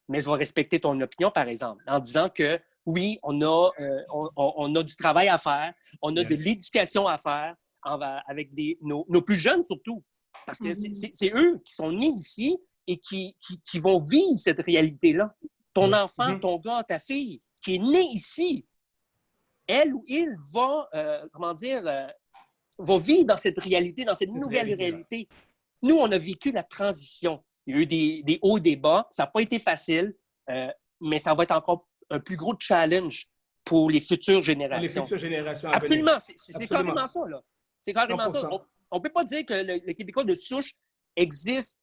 Mais je vais respecter ton opinion, par exemple, en disant que oui, on a du travail à faire, on a de l'éducation à faire avec nos plus jeunes surtout. Parce que c'est eux qui sont nés ici et qui vont vivre cette réalité-là. Ton enfant, ton gars, ta fille, qui est né ici, elle ou il va, va vivre dans cette réalité, dans cette nouvelle réalité. Nous, on a vécu la transition. Il y a eu des hauts, des bas. Ça n'a pas été facile, mais ça va être encore un plus gros challenge pour les futures générations. Les futures générations à Absolument. C'est carrément ça, là. C'est carrément 100%. Ça. On ne peut pas dire que le Québécois de souche existe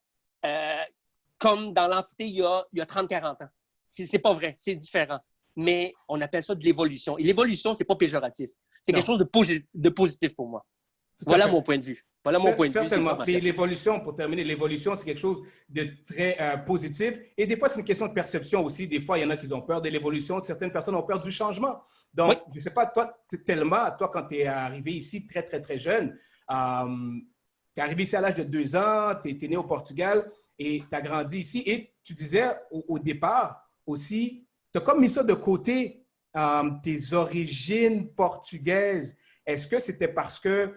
comme dans l'entité il y a 30-40 ans. C'est pas vrai. C'est différent. Mais on appelle ça de l'évolution. Et l'évolution, c'est pas péjoratif. C'est quelque chose de positif pour moi. Voilà mon point de vue. Voilà mon point de vue. Certainement. Puis l'évolution, pour terminer, l'évolution, c'est quelque chose de très positif. Et des fois, c'est une question de perception aussi. Des fois, il y en a qui ont peur de l'évolution. Certaines personnes ont peur du changement. Donc, oui. Je ne sais pas, toi, quand tu es arrivé ici très, très, très jeune, tu es arrivé ici à l'âge de 2 ans, tu es né au Portugal et tu as grandi ici. Et tu disais au départ aussi, tu as comme mis ça de côté, tes origines portugaises. Est-ce que c'était parce que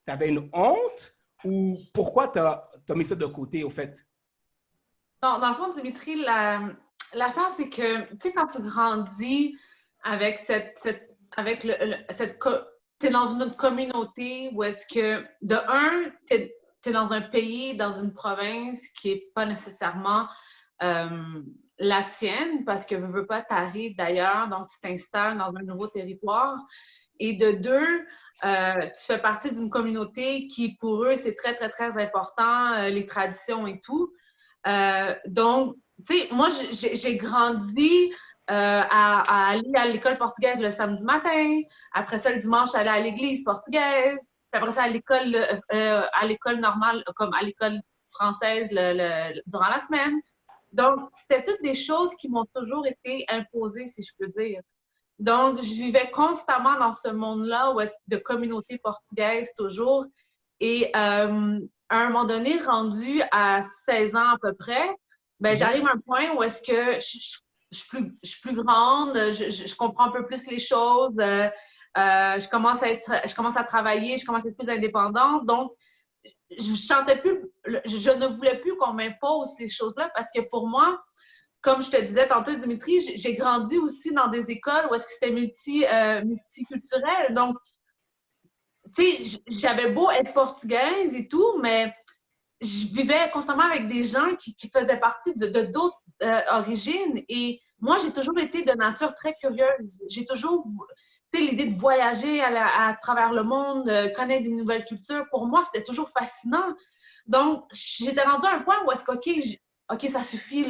tu avais une honte ou pourquoi tu as mis ça de côté, au fait? Non, dans le fond, Dimitri, l'affaire, c'est que, tu sais, quand tu grandis avec t'es dans une communauté où est-ce que, de un, t'es dans un pays, dans une province qui n'est pas nécessairement la tienne, parce que veux pas, t'arrives d'ailleurs, donc tu t'installes dans un nouveau territoire. Et de deux, tu fais partie d'une communauté qui, pour eux, c'est très, très, très important, les traditions et tout. Donc, tu sais, moi, j'ai grandi à aller à l'école portugaise le samedi matin. Après ça, le dimanche, aller à l'église portugaise. Puis après ça, à l'école normale, comme à l'école française durant la semaine. Donc, c'était toutes des choses qui m'ont toujours été imposées, si je peux dire. Donc, je vivais constamment dans ce monde-là de communauté portugaise toujours. Et à un moment donné, rendu à 16 ans à peu près, ben, j'arrive à un point où est-ce que je suis plus grande, je comprends un peu plus les choses, je commence à travailler, je commence à être plus indépendante. Donc, je ne voulais plus qu'on m'impose ces choses-là parce que pour moi, comme je te disais tantôt, Dimitri, j'ai grandi aussi dans des écoles où est-ce que c'était multiculturel. Donc, tu sais, j'avais beau être portugaise et tout, mais je vivais constamment avec des gens qui faisaient partie de d'autres origines. Et moi, j'ai toujours été de nature très curieuse. J'ai toujours, tu sais, l'idée de voyager à travers le monde, connaître des nouvelles cultures, pour moi, c'était toujours fascinant. Donc, j'étais rendue à un point où est-ce que, OK, ça suffit,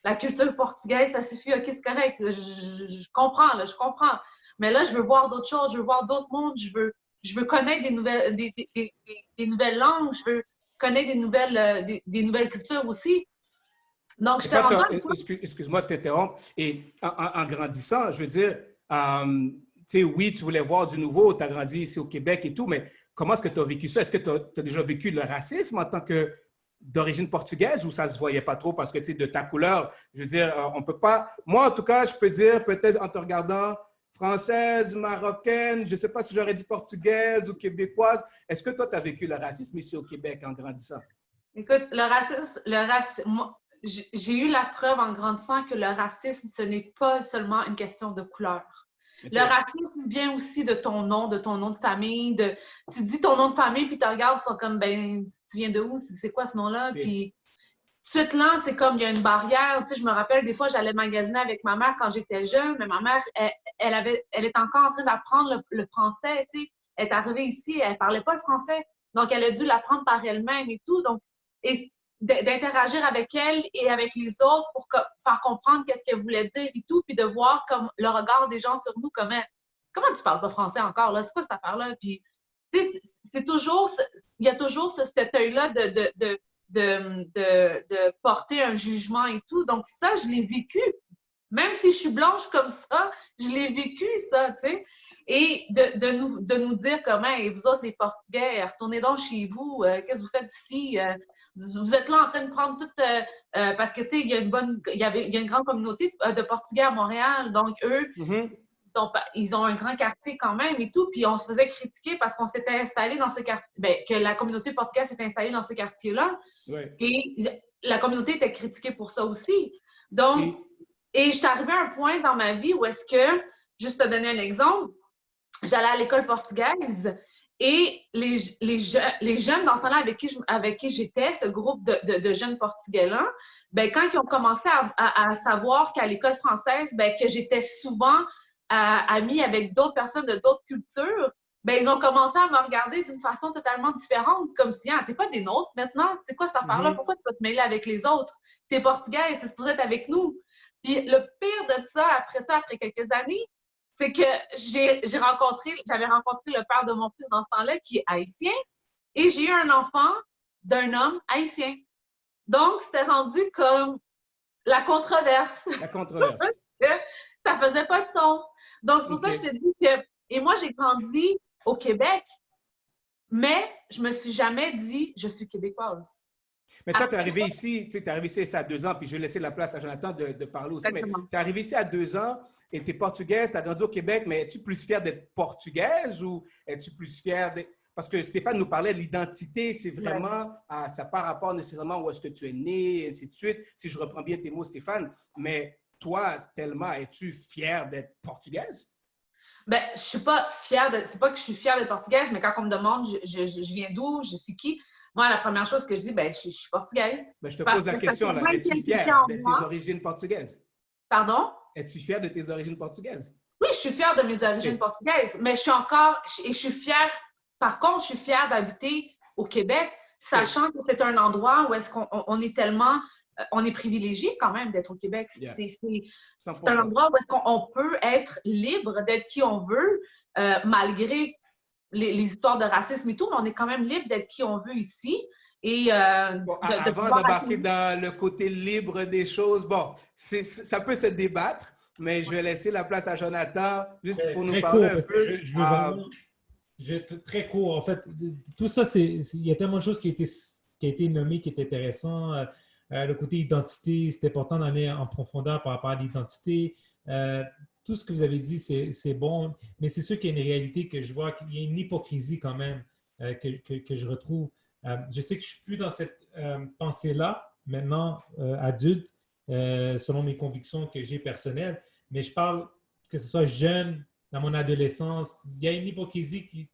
la culture portugaise, ça suffit, OK, c'est correct, je comprends, là, je comprends. Mais là, je veux voir d'autres choses, je veux voir d'autres mondes, je veux connaître des nouvelles langues, je veux connaître des nouvelles cultures aussi. Donc, je t'ai rendu... Excuse-moi de t'interrompre. Et en grandissant, je veux dire, tu sais, oui, tu voulais voir du nouveau, tu as grandi ici au Québec et tout, mais comment est-ce que tu as vécu ça? Est-ce que tu as déjà vécu le racisme en tant que d'origine portugaise ou ça se voyait pas trop parce que, tu sais, de ta couleur, je veux dire, on peut pas... Moi, en tout cas, je peux dire, peut-être en te regardant, française, marocaine, je ne sais pas si j'aurais dit portugaise ou québécoise. Est-ce que toi, tu as vécu le racisme ici au Québec en grandissant? Écoute, le racisme, j'ai eu la preuve en grandissant que le racisme, ce n'est pas seulement une question de couleur. Okay. Le racisme vient aussi de ton nom de famille. Tu dis ton nom de famille, puis tu regardes, ils sont comme, ben, tu viens de où? C'est quoi ce nom-là? Okay. Puis, tout de suite là, c'est comme, il y a une barrière. Tu sais, je me rappelle, des fois, j'allais magasiner avec ma mère quand j'étais jeune, mais ma mère, elle est encore en train d'apprendre le français, tu sais. Elle est arrivée ici, elle ne parlait pas le français. Donc, elle a dû l'apprendre par elle-même et tout. Donc, et d'interagir avec elle et avec les autres pour faire comprendre qu'est-ce qu'elle voulait dire et tout, puis de voir comme le regard des gens sur nous, comment tu parles pas français encore, là? C'est quoi cette affaire-là? Puis, tu sais, c'est toujours, il y a toujours cet œil-là de porter un jugement et tout. Donc, ça, je l'ai vécu. Même si je suis blanche comme ça, je l'ai vécu, ça, tu sais. Et de nous dire comment, et vous autres, les Portugais, retournez donc chez vous, qu'est-ce que vous faites ici? Vous êtes là en train de prendre tout... parce que, tu sais, il y a une grande communauté de Portugais à Montréal. Donc, eux, ils ont un grand quartier quand même et tout. Puis, on se faisait critiquer parce qu'on s'était installé dans ce quartier... Bien, que la communauté portugaise s'était installée dans ce quartier-là. Ouais. Et la communauté était critiquée pour ça aussi. Donc, et je suis arrivée à un point dans ma vie où est-ce que, juste te donner un exemple, j'allais à l'école portugaise et les jeunes dans ce temps-là avec qui j'étais, ce groupe de jeunes portugais-là, ben, quand ils ont commencé à savoir qu'à l'école française, ben, que j'étais souvent amie avec d'autres personnes de d'autres cultures, ben, ils ont commencé à me regarder d'une façon totalement différente, comme si, ah, t'es pas des nôtres maintenant, c'est quoi cette affaire-là? Pourquoi tu vas te mêler avec les autres? T'es portugaise, t'es supposée être avec nous. Puis le pire de ça, après quelques années, c'est que j'avais rencontré le père de mon fils dans ce temps-là qui est haïtien et j'ai eu un enfant d'un homme haïtien. Donc, c'était rendu comme la controverse. La controverse. Ça faisait pas de sens. Donc, c'est pour ça que je te dis que... Et moi, j'ai grandi au Québec, mais je me suis jamais dit « je suis québécoise ». Mais toi, tu es arrivé ici, tu es arrivé ici à 2 ans, puis je vais laisser la place à Jonathan de parler aussi. Exactement. Mais tu es arrivé ici à 2 ans et tu es portugaise, tu as grandi au Québec, mais es-tu plus fière d'être portugaise ou es-tu plus fière d'être... Parce que Stéphane nous parlait de l'identité, c'est vraiment, ça par rapport nécessairement où est-ce que tu es né, et ainsi de suite, si je reprends bien tes mots, Stéphane. Mais toi, Thelma, es-tu fière d'être portugaise? Ben, je suis pas fière c'est pas que je suis fière d'être portugaise, mais quand on me demande je viens d'où, je suis qui, moi, la première chose que je dis, ben, je suis portugaise. Ben, je te pose la question, là. Es-tu fière de tes origines portugaises? Pardon? Es-tu fière de tes origines portugaises? Oui, je suis fière de mes origines portugaises, mais je suis fière, par contre, je suis fière d'habiter au Québec, sachant que c'est un endroit où est-ce qu'on est tellement, on est privilégié quand même d'être au Québec. C'est un endroit où est-ce qu'on peut être libre d'être qui on veut, malgré les histoires de racisme et tout, mais on est quand même libre d'être qui on veut ici. Et, bon, avant d'embarquer dans le côté libre des choses, bon, ça peut se débattre, mais je vais laisser la place à Jonathan juste pour nous parler un peu. Je vais être très court. En fait, tout ça, il y a tellement de choses qui a été nommées qui est intéressant. Le côté identité, c'est important d'aller en profondeur par rapport à l'identité. Tout ce que vous avez dit, c'est bon, mais c'est sûr qu'il y a une réalité que je vois, qu'il y a une hypocrisie quand même que je retrouve. Je sais que je ne suis plus dans cette pensée-là, maintenant, adulte, selon mes convictions que j'ai personnelles, mais je parle que ce soit jeune, dans mon adolescence, il y a une hypocrisie qui...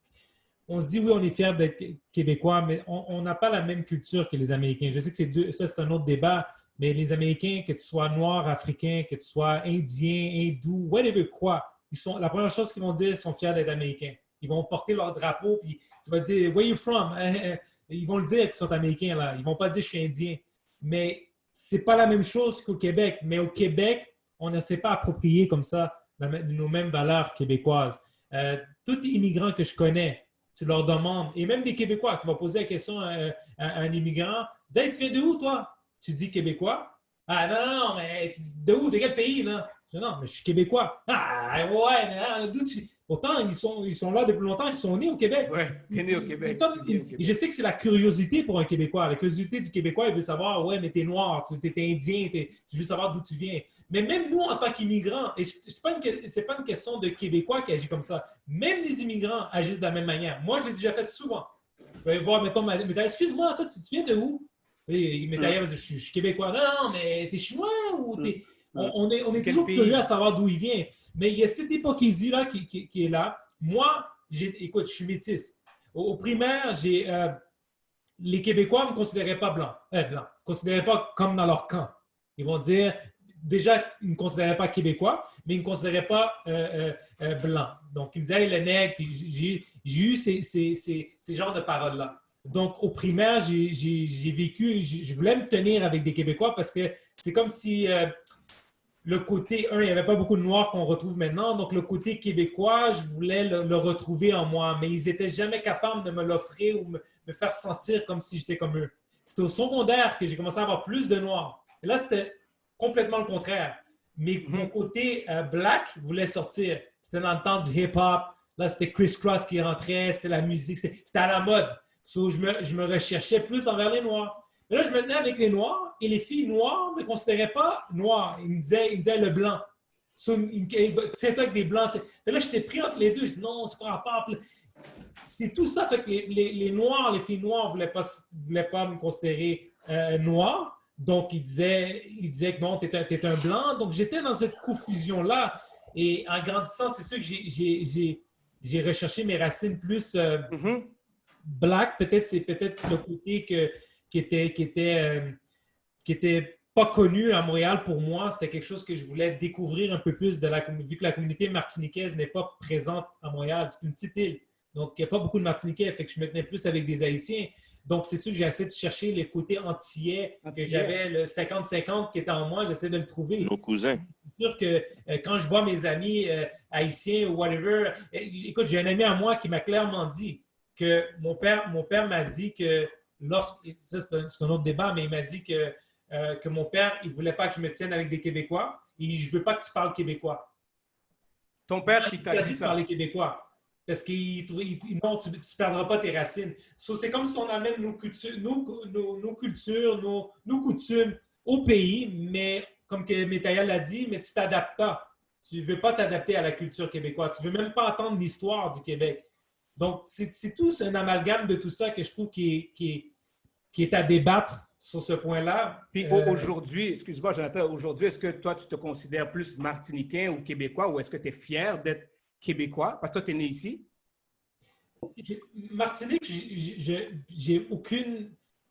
On se dit, oui, on est fiers d'être Québécois, mais on n'a pas la même culture que les Américains. Je sais que ça, c'est un autre débat, mais les Américains, que tu sois noir, africain, que tu sois indien, hindou, whatever quoi, la première chose qu'ils vont dire, ils sont fiers d'être Américains. Ils vont porter leur drapeau, puis tu vas dire, where you from? Ils vont le dire qu'ils sont Américains, là. Ils ne vont pas dire, je suis Indien. Mais ce n'est pas la même chose qu'au Québec. Mais au Québec, on ne s'est pas approprié comme ça nos mêmes valeurs québécoises. Tous les immigrants que je connais, tu leur demandes, et même des Québécois qui vont poser la question à un immigrant, dis, hey, tu viens de où, toi? Tu dis Québécois? Ah non, mais de où? De quel pays, là? Je dis, non, mais je suis Québécois. Ah ouais, mais d'où tu... Pourtant, ils sont là depuis longtemps, ils sont nés au Québec. Oui, tu es né au Québec. Et je sais que c'est la curiosité pour un Québécois. La curiosité du Québécois, il veut savoir, ouais, mais t'es noir, t'es indien, tu veux savoir d'où tu viens. Mais même nous, en tant qu'immigrants, et c'est pas une question de Québécois qui agit comme ça, même les immigrants agissent de la même manière. Moi, je l'ai déjà fait souvent. Je vais voir, mettons, excuse-moi, toi, tu viens de où? Et je suis Québécois. Non, mais t'es chinois ou t'es... On est toujours curieux à savoir d'où il vient. Mais il y a cette hypocrisie-là qui est là. Moi, écoute, je suis métisse. Au primaire, les Québécois ne me considéraient pas blanc. Ils ne me considéraient pas comme dans leur camp. Ils vont dire, déjà, ils ne me considéraient pas québécois, mais ils ne me considéraient pas blanc. Donc, ils me disaient, hey, le nègre. Puis j'ai eu ces genres de paroles-là. Donc, au primaire, j'ai vécu, je voulais me tenir avec des Québécois parce que c'est comme si... le côté, il n'y avait pas beaucoup de Noirs qu'on retrouve maintenant, donc le côté québécois, je voulais le retrouver en moi, mais ils n'étaient jamais capables de me l'offrir ou me faire sentir comme si j'étais comme eux. C'était au secondaire que j'ai commencé à avoir plus de Noirs. Et là, c'était complètement le contraire. Mais mon côté black voulait sortir. C'était dans le temps du hip-hop. Là, c'était Criss Cross qui rentrait, c'était la musique, c'était à la mode. So, je me recherchais plus envers les Noirs. Mais là, je me tenais avec les Noirs et les filles noires ne me considéraient pas noires. Ils me disaient le blanc. C'est toi avec des blancs. Et là, j'étais pris entre les deux. Je dis non, c'est pas rapport. C'est tout ça fait que les Noirs, les filles noires ne voulaient pas me considérer noir. Donc, ils disaient que non, t'es un blanc. Donc, j'étais dans cette confusion-là. Et en grandissant, c'est sûr que j'ai recherché mes racines plus black. C'est peut-être le côté qui était pas connu à Montréal pour moi. C'était quelque chose que je voulais découvrir un peu plus vu que la communauté martiniquaise n'est pas présente à Montréal. C'est une petite île. Donc, il n'y a pas beaucoup de Martiniquais. Fait que je me tenais plus avec des Haïtiens. Donc, c'est sûr que j'essaie de chercher le côté antillais, que j'avais le 50-50 qui était en moi, j'essaie de le trouver. Nos cousins. C'est sûr que quand je vois mes amis haïtiens ou whatever, écoute, j'ai un ami à moi qui m'a clairement dit que mon père m'a dit que ça c'est un autre débat, mais il m'a dit que mon père, il ne voulait pas que je me tienne avec des Québécois. Il dit, je ne veux pas que tu parles québécois. Ton père qui t'a dit ça? Parler québécois. Parce qu'il non, tu ne perdras pas tes racines. C'est comme si on amène nos cultures, nos coutumes au pays, mais comme que Métaïa l'a dit, mais tu ne t'adaptes pas. Tu ne veux pas t'adapter à la culture québécoise. Tu ne veux même pas entendre l'histoire du Québec. Donc, c'est tout un amalgame de tout ça que je trouve qui est à débattre sur ce point-là. Puis aujourd'hui, excuse-moi, Jonathan, aujourd'hui, est-ce que toi, tu te considères plus martiniquais ou québécois ou est-ce que tu es fier d'être québécois? Parce que toi, tu es né ici. Martinique, j'ai aucune...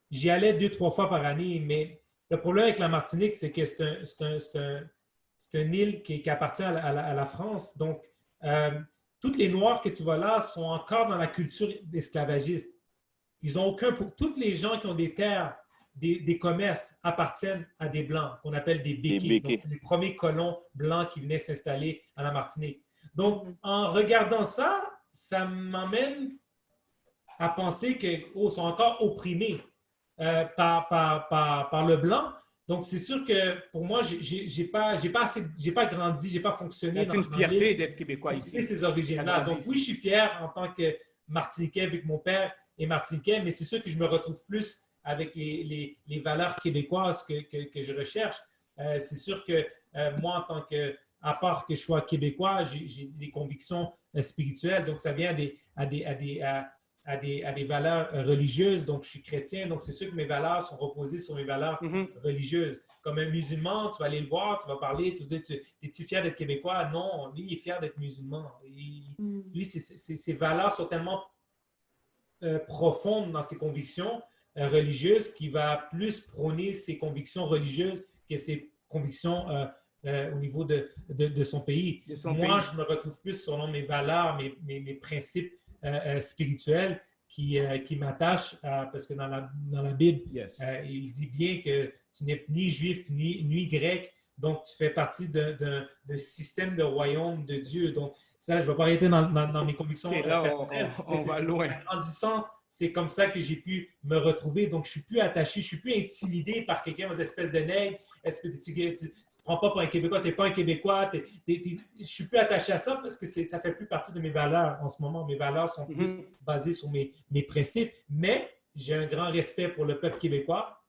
J'y allais 2-3 fois par année, mais le problème avec la Martinique, c'est que c'est une île qui appartient à la France. Donc, tous les Noirs que tu vois là sont encore dans la culture esclavagiste. Ils ont aucun... Tous les gens qui ont des terres, des commerces appartiennent à des Blancs, qu'on appelle des béquets. Donc, c'est les premiers colons blancs qui venaient s'installer à la Martinique. Donc, en regardant ça, ça m'amène à penser qu'ils sont encore opprimés par le blanc. Donc, c'est sûr que pour moi, j'ai pas grandi, j'ai pas fonctionné. C'est une fierté d'être québécois ici. Ces origines-là. Donc, oui, je suis fier en tant que Martiniquais, vu que mon père est Martiniquais, mais c'est sûr que je me retrouve plus avec les valeurs québécoises que je recherche. C'est sûr que moi, en tant que à part que je sois québécois, j'ai des convictions spirituelles. Donc, ça vient à des valeurs religieuses. Donc, je suis chrétien. Donc, c'est sûr que mes valeurs sont reposées sur mes valeurs religieuses. Comme un musulman, tu vas aller le voir, tu vas parler, tu vas dire, es-tu fier d'être québécois? Non, lui, il est fier d'être musulman. Lui, ses valeurs sont tellement profondes dans ses convictions religieuses qu'il va plus prôner ses convictions religieuses que ses convictions au niveau de son pays. Je me retrouve plus selon mes valeurs, mes principes spirituels qui m'attachent parce que dans la Bible, il dit bien que tu n'es ni juif ni grec, donc tu fais partie d'un système de royaume de Dieu. Donc, ça, je ne vais pas arrêter dans mes convictions personnelles. On va loin. En grandissant, c'est comme ça que j'ai pu me retrouver. Donc, je ne suis plus attaché, je ne suis plus intimidé par quelqu'un aux espèces de nègres. Est-ce que tu ne te prends pas pour un Québécois, tu n'es pas un Québécois. Je ne suis plus attaché à ça parce que ça ne fait plus partie de mes valeurs en ce moment. Mes valeurs sont plus basées sur mes principes, mais j'ai un grand respect pour le peuple québécois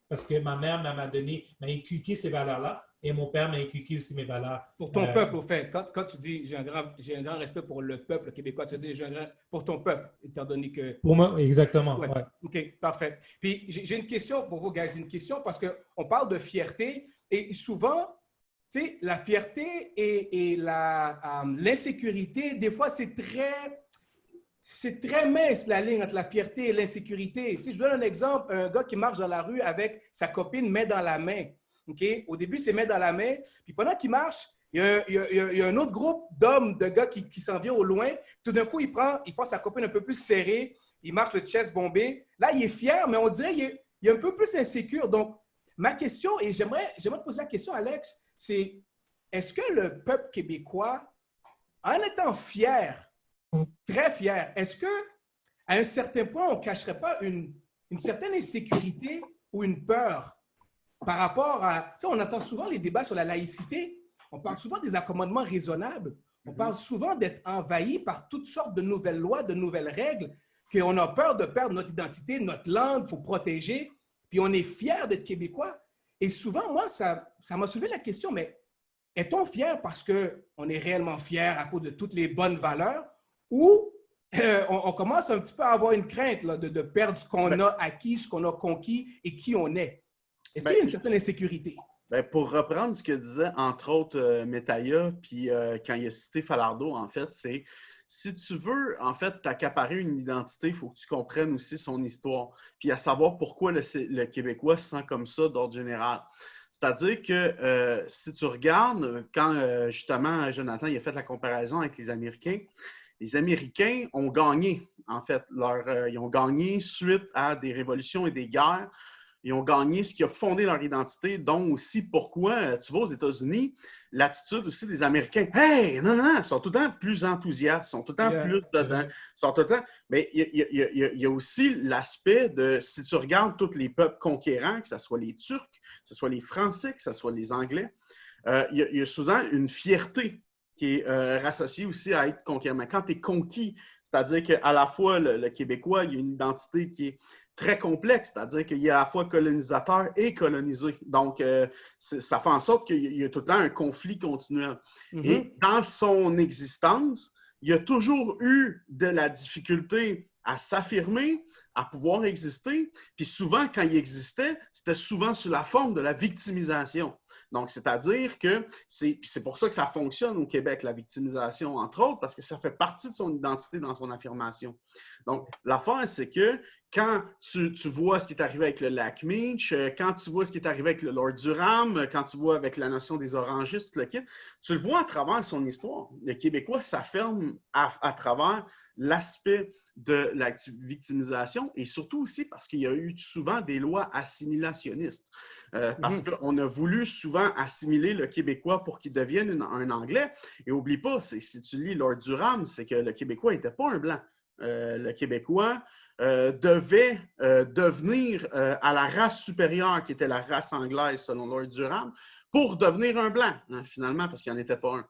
parce que ma mère m'a inculqué ces valeurs-là et mon père m'a inculqué aussi mes valeurs. Pour ton peuple, au fait, quand tu dis j'ai un grand respect pour le peuple québécois, tu dis pour ton peuple, étant donné que... Pour moi, exactement. Ouais. Ouais. OK, parfait. Puis j'ai une question pour vous, guys, une question parce qu'on parle de fierté et souvent, tu sais, la fierté et l'insécurité, des fois, c'est très mince la ligne entre la fierté et l'insécurité. Tu sais, je donne un exemple, un gars qui marche dans la rue avec sa copine main dans la main. Okay? Au début, c'est main dans la main. Puis pendant qu'il marche, il y a un autre groupe d'hommes, de gars qui s'en vient au loin. Tout d'un coup, il prend sa copine un peu plus serrée. Il marche le chest bombé. Là, il est fier, mais on dirait qu'il est un peu plus insécure. Donc, ma question, et j'aimerais te poser la question, Alex, c'est est-ce que le peuple québécois, en étant fier, très fier, est-ce qu'à un certain point, on ne cacherait pas une certaine insécurité ou une peur par rapport à... Tu sais, on entend souvent les débats sur la laïcité. On parle souvent des accommodements raisonnables. On parle souvent d'être envahi par toutes sortes de nouvelles lois, de nouvelles règles, qu'on a peur de perdre notre identité, notre langue, il faut protéger. Puis on est fier d'être Québécois. Et souvent, moi, ça m'a soulevé la question, mais est-on fier parce qu'on est réellement fier à cause de toutes les bonnes valeurs ou on commence un petit peu à avoir une crainte là, de perdre ce qu'on a acquis, ce qu'on a conquis et qui on est? Est-ce qu'il y a une certaine insécurité? Pour reprendre ce que disait, entre autres, Métaïa, puis quand il a cité Falardeau, en fait, c'est si tu veux, en fait, t'accaparer une identité, il faut que tu comprennes aussi son histoire, puis à savoir pourquoi le Québécois se sent comme ça d'ordre général. C'est-à-dire que si tu regardes, quand justement Jonathan il a fait la comparaison avec les Américains, les Américains ont gagné, en fait. Ils ont gagné suite à des révolutions et des guerres. Ils ont gagné ce qui a fondé leur identité, dont aussi pourquoi, tu vois, aux États-Unis, l'attitude aussi des Américains. Hey, non, ils sont tout le temps plus enthousiastes, ils sont tout le temps plus dedans. Ils sont tout le temps... Mais il y a aussi l'aspect de, si tu regardes tous les peuples conquérants, que ce soit les Turcs, que ce soit les Français, que ce soit les Anglais, il y a souvent une fierté qui est rassociée aussi à être conquérant. Mais quand tu es conquis, c'est-à-dire qu'à la fois, le Québécois, il y a une identité qui est très complexe, c'est-à-dire qu'il y a à la fois colonisateur et colonisé. Donc, ça fait en sorte qu'il y a tout le temps un conflit continuel. Et dans son existence, il y a toujours eu de la difficulté à s'affirmer, à pouvoir exister. Puis souvent, quand il existait, c'était souvent sous la forme de la victimisation. Donc, c'est-à-dire que c'est pour ça que ça fonctionne au Québec, la victimisation, entre autres, parce que ça fait partie de son identité dans son affirmation. Donc, l'affaire, c'est que quand tu vois ce qui est arrivé avec le lac Meech, quand tu vois ce qui est arrivé avec le Lord Durham, quand tu vois avec la notion des orangistes, tout le kit, tu le vois à travers son histoire. Le Québécois s'affirme à travers l'aspect de la victimisation et surtout aussi parce qu'il y a eu souvent des lois assimilationnistes. Parce qu'on a voulu souvent assimiler le Québécois pour qu'il devienne un Anglais. Et n'oublie pas, si tu lis Lord Durham, c'est que le Québécois n'était pas un Blanc. Le Québécois devait devenir à la race supérieure, qui était la race anglaise, selon Lord Durham, pour devenir un Blanc, hein, finalement, parce qu'il n'en était pas un.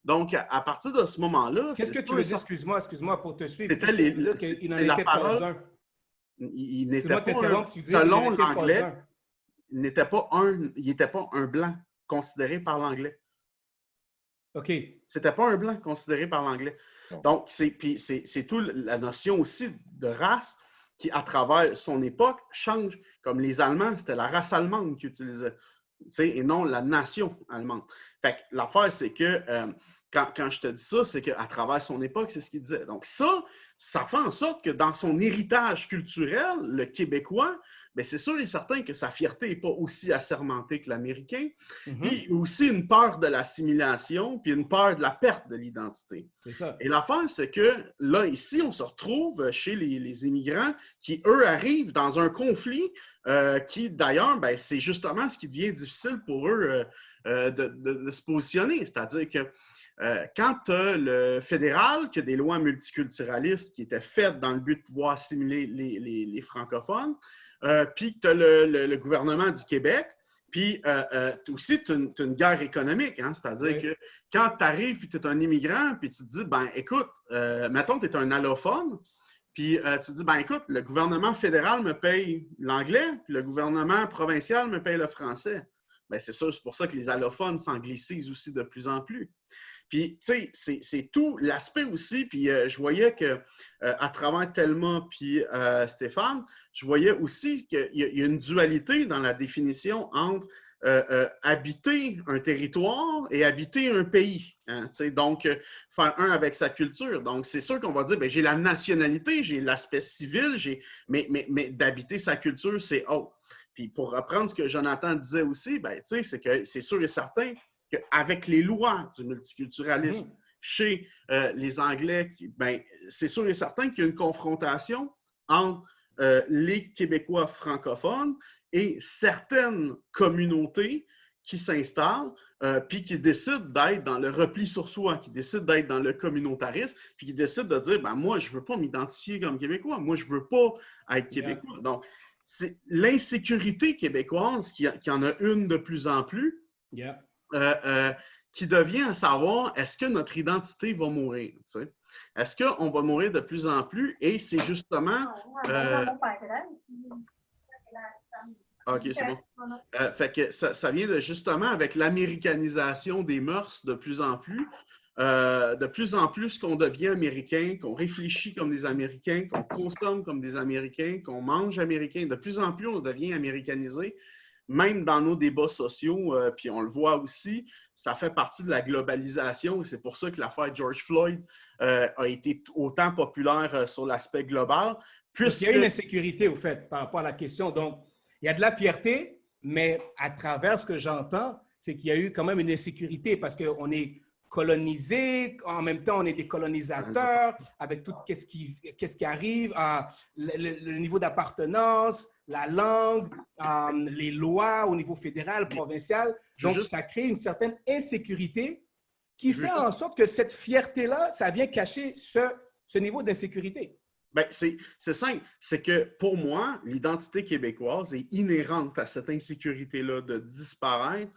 Donc, à partir de ce moment-là... Qu'est-ce que tu veux dire? Excuse-moi pour te suivre. Il n'en était pas un. Il n'était pas un. Selon l'anglais, il n'était pas un Blanc considéré par l'anglais. OK. C'était pas un Blanc considéré par l'anglais. Donc, c'est tout la notion aussi de race qui, à travers son époque, change. Comme les Allemands, c'était la race allemande qu'ils utilisaient, et non la nation allemande. Fait que l'affaire, c'est que quand je te dis ça, c'est qu'à travers son époque, c'est ce qu'il disait. Donc ça fait en sorte que dans son héritage culturel, le Québécois, bien, c'est sûr et certain que sa fierté n'est pas aussi assermentée que l'Américain. Puis il y a aussi une peur de l'assimilation, puis une peur de la perte de l'identité. C'est ça. Et l'affaire, c'est que là, ici, on se retrouve chez les immigrants qui, eux, arrivent dans un conflit qui, d'ailleurs, ben, c'est justement ce qui devient difficile pour eux de se positionner. C'est-à-dire que quand tu as le fédéral, qui a des lois multiculturalistes qui étaient faites dans le but de pouvoir assimiler les francophones, puis tu as le gouvernement du Québec, puis aussi tu as une guerre économique, hein, c'est-à-dire que quand tu arrives et tu es un immigrant, puis tu te dis, ben écoute, mettons tu es un allophone, puis tu te dis, ben écoute, le gouvernement fédéral me paye l'anglais, puis le gouvernement provincial me paye le français. Ben c'est ça, c'est pour ça que les allophones s'anglicisent aussi de plus en plus. Puis, tu sais, c'est tout l'aspect aussi. Puis, je voyais qu'à travers Thelma puis Stéphane, je voyais aussi qu'il y a une dualité dans la définition entre habiter un territoire et habiter un pays. Hein, donc, faire un avec sa culture. Donc, c'est sûr qu'on va dire, bien, j'ai la nationalité, j'ai l'aspect civil, mais d'habiter sa culture, c'est autre. Puis, pour reprendre ce que Jonathan disait aussi, ben, tu sais, c'est que c'est sûr et certain qu'avec les lois du multiculturalisme chez les Anglais, ben, c'est sûr et certain qu'il y a une confrontation entre les Québécois francophones et certaines communautés qui s'installent puis qui décident d'être dans le repli sur soi, qui décident d'être dans le communautarisme, puis qui décident de dire, ben, moi, je ne veux pas m'identifier comme Québécois, moi, je ne veux pas être Québécois. Donc, c'est l'insécurité québécoise qui en a une de plus en plus. Qui devient à savoir, est-ce que notre identité va mourir? Tu sais? Est-ce qu'on va mourir de plus en plus? Et c'est justement... OK, c'est bon. Fait que ça vient de, justement avec l'américanisation des mœurs de plus en plus qu'on devient américain, qu'on réfléchit comme des Américains, qu'on consomme comme des Américains, qu'on mange américain. De plus en plus, on devient américanisé. Même dans nos débats sociaux, puis on le voit aussi, ça fait partie de la globalisation et c'est pour ça que l'affaire George Floyd a été autant populaire sur l'aspect global. Il y a une insécurité, au fait, par rapport à la question. Donc, il y a de la fierté, mais à travers ce que j'entends, c'est qu'il y a eu quand même une insécurité parce qu'on est colonisés, en même temps, on est des colonisateurs, avec tout qu'est-ce qui arrive, le niveau d'appartenance, la langue, les lois au niveau fédéral, provincial. Donc, ça crée une certaine insécurité qui fait en sorte que cette fierté-là, ça vient cacher ce niveau d'insécurité. Bien, c'est simple. C'est que pour moi, l'identité québécoise est inhérente à cette insécurité-là de disparaître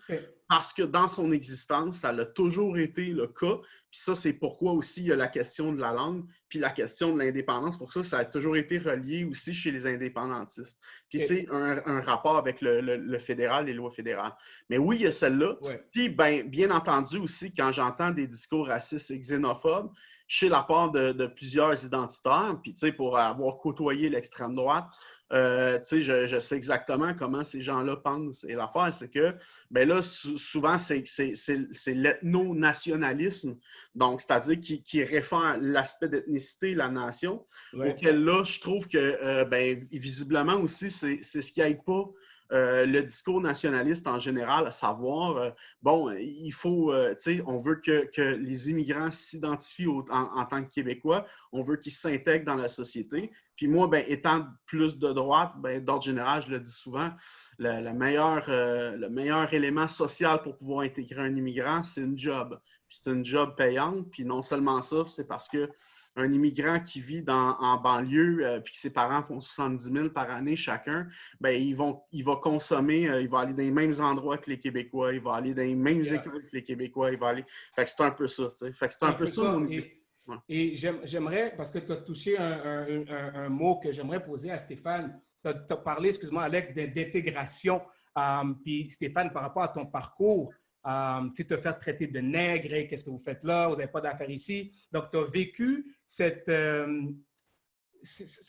parce que dans son existence, ça a toujours été le cas. Puis ça, c'est pourquoi aussi il y a la question de la langue puis la question de l'indépendance. Pour ça, ça a toujours été relié aussi chez les indépendantistes. Puis c'est un rapport avec le fédéral, les lois fédérales. Mais oui, il y a celle-là. Puis bien entendu aussi, quand j'entends des discours racistes et xénophobes, chez la part de plusieurs identitaires, puis tu sais, pour avoir côtoyé l'extrême droite, tu sais, je sais exactement comment ces gens-là pensent. Et l'affaire, c'est que, ben là, souvent, c'est l'ethno-nationalisme, donc c'est-à-dire qui réfère l'aspect d'ethnicité, la nation, auquel là, je trouve que, ben, visiblement aussi, c'est ce qui n'aide pas le discours nationaliste en général, à savoir, bon, il faut, tu sais, on veut que les immigrants s'identifient en tant que Québécois, on veut qu'ils s'intègrent dans la société. Puis moi, ben, étant plus de droite, ben, d'ordre général, je le dis souvent, le meilleur élément social pour pouvoir intégrer un immigrant, c'est une job. Puis c'est une job payante, puis non seulement ça, c'est parce que un immigrant qui vit en banlieue puis que ses parents font 70 000 par année chacun, bien, il va consommer, il va aller dans les mêmes endroits que les Québécois, il va aller dans les mêmes écoles que les Québécois, il va aller... Fait que c'est un peu ça, tu sais. Fait que c'est un peu ça. Et j'aimerais, parce que tu as touché un mot que j'aimerais poser à Stéphane. Tu as parlé, excuse-moi, Alex, d'intégration. Puis Stéphane, par rapport à ton parcours, tu te faire traiter de nègre, et qu'est-ce que vous faites là, vous n'avez pas d'affaires ici. Donc, tu as vécu ce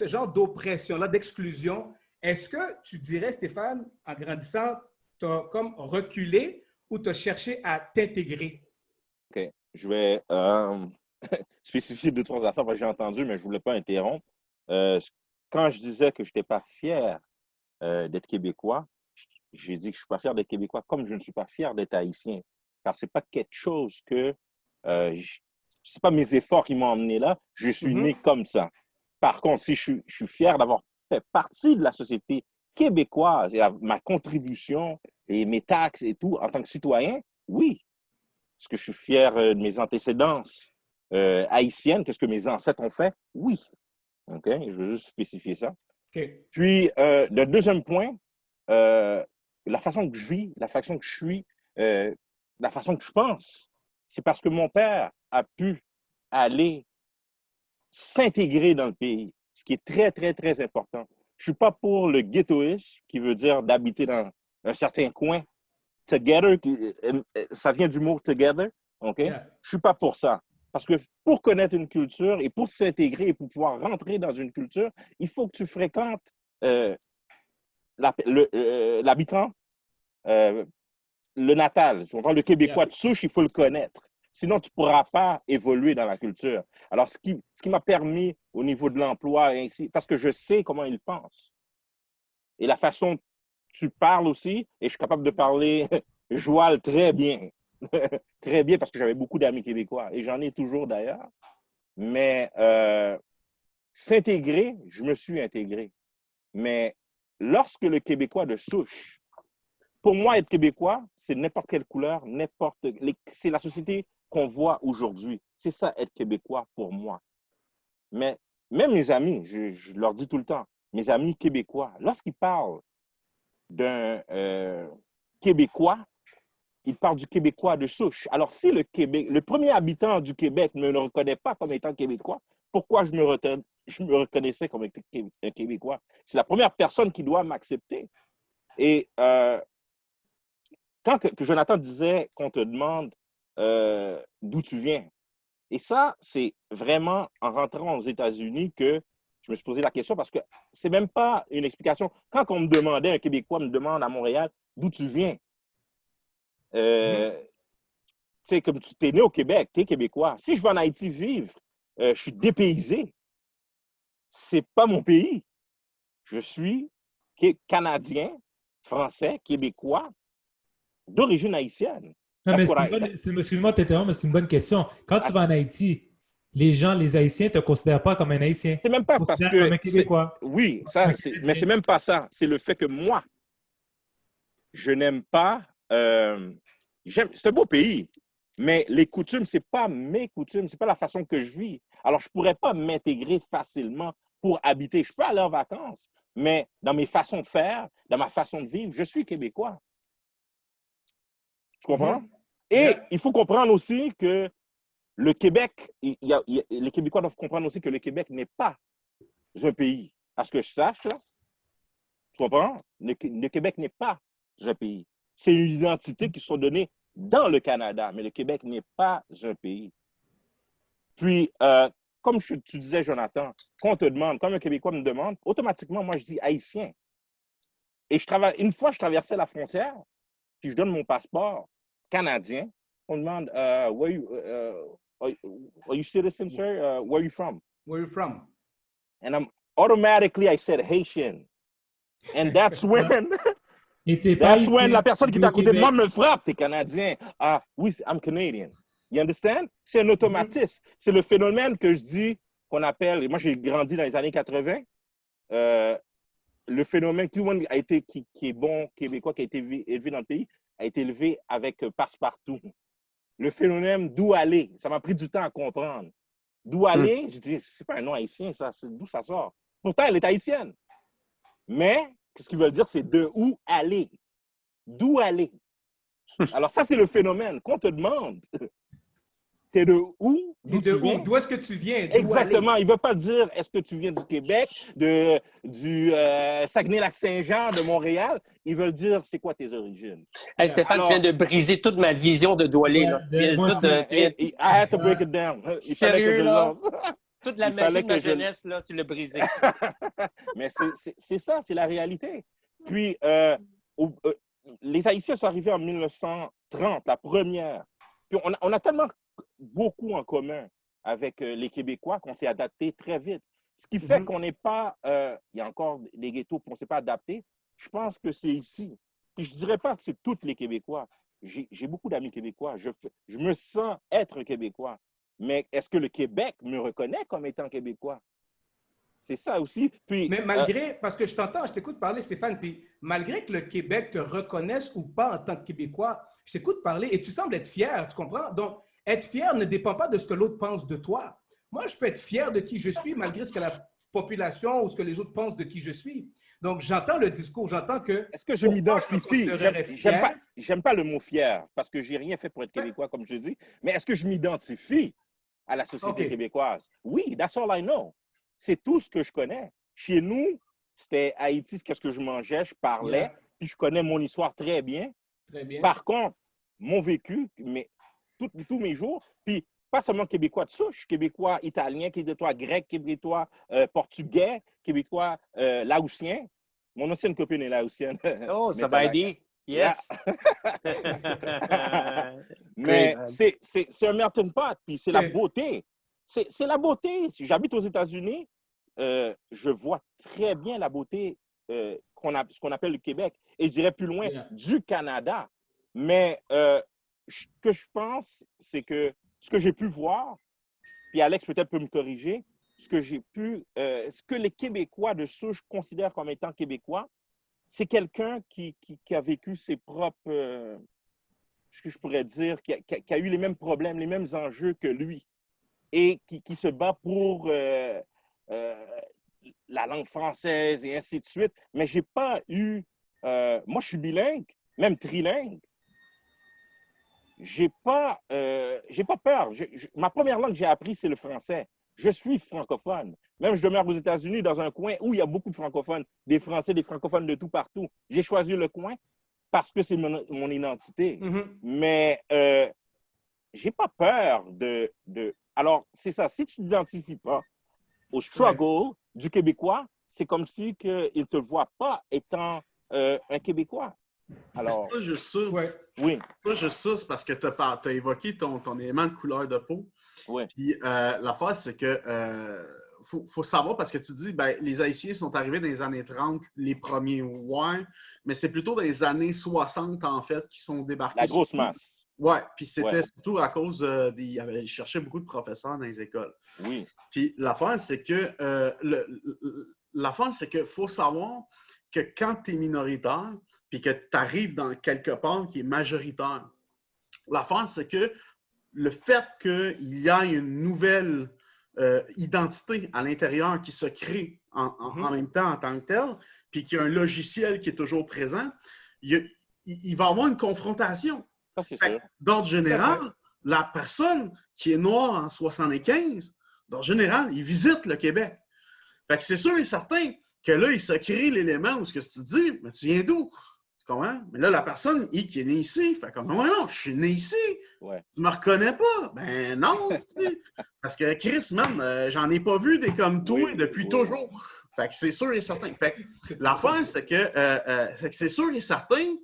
genre d'oppression-là, d'exclusion. Est-ce que tu dirais, Stéphane, en grandissant, tu as comme reculé ou tu as cherché à t'intégrer? OK. Je vais spécifier 2-3 affaires parce que j'ai entendu, mais je ne voulais pas interrompre. Quand je disais que je n'étais pas fier d'être Québécois, j'ai dit que je ne suis pas fier d'être Québécois comme je ne suis pas fier d'être Haïtien. Car ce n'est pas quelque chose que... ce n'est pas mes efforts qui m'ont emmené là. Je suis né comme ça. Par contre, si je suis fier d'avoir fait partie de la société québécoise et ma contribution et mes taxes et tout en tant que citoyen, oui. Est-ce que je suis fier de mes antécédences haïtiennes? Qu'est-ce que mes ancêtres ont fait? Oui. OK? Je veux juste spécifier ça. Okay. Puis, le deuxième point, la façon que je vis, la façon que je suis, la façon que je pense, c'est parce que mon père a pu aller s'intégrer dans le pays, ce qui est très, très, très important. Je ne suis pas pour le ghettoïsme, qui veut dire d'habiter dans un certain coin. Together, ça vient du mot together, OK? Yeah. Je ne suis pas pour ça. Parce que pour connaître une culture et pour s'intégrer et pour pouvoir rentrer dans une culture, il faut que tu fréquentes l'habitant, le natal. Le Québécois de souche, il faut le connaître. Sinon, tu ne pourras pas évoluer dans la culture. Alors, ce qui m'a permis au niveau de l'emploi, ainsi, parce que je sais comment ils pensent. Et la façon dont tu parles aussi, et je suis capable de parler joual très bien. Très bien, parce que j'avais beaucoup d'amis québécois. Et j'en ai toujours d'ailleurs. Mais s'intégrer, je me suis intégré. Mais lorsque le Québécois de souche, pour moi, être Québécois, c'est n'importe quelle couleur, c'est la société qu'on voit aujourd'hui. C'est ça, être Québécois pour moi. Mais même mes amis, je leur dis tout le temps, mes amis québécois, lorsqu'ils parlent d'un Québécois, ils parlent du Québécois de souche. Alors, si le premier habitant du Québec ne me reconnaît pas comme étant Québécois, pourquoi je me reconnaissais comme un Québécois? C'est la première personne qui doit m'accepter. Et quand que Jonathan disait qu'on te demande d'où tu viens, et ça, c'est vraiment en rentrant aux États-Unis que je me suis posé la question parce que c'est même pas une explication. Quand on me demandait, un Québécois me demande à Montréal, d'où tu viens? Tu sais, comme tu es né au Québec, tu es Québécois. Si je vais en Haïti vivre, je suis dépaysé. C'est pas mon pays. Je suis Canadien, Français, Québécois, d'origine haïtienne. Non, mais excuse-moi de t'interrompre, mais c'est une bonne question. Quand tu vas en Haïti, les Haïtiens ne te considèrent pas comme un Haïtien. C'est même pas parce que... comme un Québécois. Oui, mais c'est même pas ça. C'est le fait que moi, je n'aime pas... c'est un beau pays, mais les coutumes, c'est pas mes coutumes, c'est pas la façon que je vis. Alors, je pourrais pas m'intégrer facilement pour habiter. Je peux aller en vacances, mais dans mes façons de faire, dans ma façon de vivre, je suis Québécois. Tu comprends? Et il faut comprendre aussi que le Québec, les Québécois doivent comprendre aussi que le Québec n'est pas un pays. À ce que je sache, là, tu comprends? Le Québec n'est pas un pays. C'est une identité qui sont données dans le Canada, mais le Québec n'est pas un pays. Puis, comme tu disais, Jonathan, quand on te demande, comme un Québécois me demande, automatiquement, moi, je dis haïtien. Et une fois, je traversais la frontière, puis je donne mon passeport canadien. On me demande, are you citizen, sir? Where are you from? Where are you from? And automatically, I said Haitian. And that's when la personne qui est à côté de moi me frappe. T'es Canadien. Ah, oui, I'm Canadian. You understand? C'est un automatisme. C'est le phénomène que je dis, qu'on appelle, moi j'ai grandi dans les années 80, le phénomène qui est bon québécois, qui a été élevé dans le pays, a été élevé avec passe-partout. Le phénomène d'où aller, ça m'a pris du temps à comprendre. D'où aller, je dis, c'est pas un nom haïtien, ça, d'où ça sort? Pourtant, elle est haïtienne. Mais, ce qu'ils veulent dire, c'est de où aller. D'où aller. Alors, ça, c'est le phénomène. Qu'on te demande, t'es de où? D'où est-ce que tu viens? Exactement. Il ne veut pas dire, est-ce que tu viens du Québec, du Saguenay-Lac-Saint-Jean, de Montréal. Ils veulent dire, c'est quoi tes origines? Hey, Stéphane, tu viens de briser toute ma vision de d'où aller. I had to break it down. Sérieux, là? Toute la magie de ma jeunesse, là, tu l'as brisé. Mais c'est ça, c'est la réalité. Puis, les Haïtiens sont arrivés en 1930, la première. Puis, on a tellement beaucoup en commun avec les Québécois qu'on s'est adapté très vite. Ce qui fait qu'on n'est pas... il y a encore des ghettos qu'on ne s'est pas adapté. Je pense que c'est ici. Puis, je ne dirais pas que c'est tous les Québécois. J'ai beaucoup d'amis québécois. Je me sens être Québécois. Mais est-ce que le Québec me reconnaît comme étant Québécois? C'est ça aussi. Puis, mais malgré, parce que je t'écoute parler, Stéphane, puis malgré que le Québec te reconnaisse ou pas en tant que Québécois, je t'écoute parler et tu sembles être fier, tu comprends? Donc, être fier ne dépend pas de ce que l'autre pense de toi. Moi, je peux être fier de qui je suis malgré ce que la population ou ce que les autres pensent de qui je suis. Donc, j'entends le discours, j'entends que... Est-ce que je m'identifie? J'aime pas le mot fier parce que j'ai rien fait pour être Québécois, comme je dis, mais est-ce que je m'identifie à la société québécoise? Oui, that's all I know. C'est tout ce que je connais. Chez nous, c'était Haïti, c'est qu'est-ce que je mangeais, je parlais, puis je connais mon histoire très bien. Très bien. Par contre, mon vécu, mais tous mes jours, puis pas seulement québécois de souche, québécois italien, québécois grec, québécois portugais, québécois laotien. Mon ancienne copine est laotienne. Oh, ça va aider. Yes. Mais c'est un melting pot, puis c'est la beauté. C'est la beauté. Si j'habite aux États-Unis, je vois très bien la beauté ce qu'on appelle le Québec. Et je dirais plus loin, du Canada. Mais ce que je pense, c'est que ce que j'ai pu voir, puis Alex peut-être peut me corriger, ce que les Québécois de souche considèrent comme étant Québécois, c'est quelqu'un qui a vécu ses propres, ce que je pourrais dire, qui a eu les mêmes problèmes, les mêmes enjeux que lui, et qui se bat pour la langue française et ainsi de suite. Mais j'ai pas eu... moi, je suis bilingue, même trilingue. J'ai pas peur. Ma première langue que j'ai appris, c'est le français. Je suis francophone. Même je demeure aux États-Unis dans un coin où il y a beaucoup de francophones, des Français, des francophones de tout partout. J'ai choisi le coin parce que c'est mon identité. Mais j'ai pas peur de... Alors, c'est ça. Si tu ne t'identifies pas au struggle du Québécois, c'est comme si il ne te voit pas étant un Québécois. Alors, c'est pas juste ça. Oui. C'est pas juste ça, c'est parce que tu as évoqué ton élément de couleur de peau. Oui. Puis l'affaire, c'est que faut savoir, parce que tu dis, ben, les Haïtiens sont arrivés dans les années 30, les premiers, mais c'est plutôt dans les années 60, en fait, qui sont débarqués. La grosse masse. Oui, puis c'était Ouais. surtout à cause il cherchait beaucoup de professeurs dans les écoles. Oui. Puis l'affaire, c'est que faut savoir que quand tu es minoritaire, puis que tu arrives dans quelque part qui est majoritaire, l'affaire, c'est que le fait qu'il y ait une nouvelle identité à l'intérieur qui se crée en même temps en tant que tel, puis qu'il y a un logiciel qui est toujours présent, il va y avoir une confrontation. Ça, c'est sûr. D'ordre général, la personne qui est noire en 75, d'ordre général, il visite le Québec. Fait que c'est sûr et certain que là, il se crée l'élément où ce que tu te dis, mais tu viens d'où? Tu comprends? Mais là, la personne qui est née ici, fait comme, ouais, non, je suis né ici. Ouais. Tu me reconnais pas? Ben non, tu sais. Parce que Chris, man, j'en ai pas vu des comme toi depuis toujours. Fait que c'est sûr et certain. Fait que l'affaire, c'est que c'est sûr et certain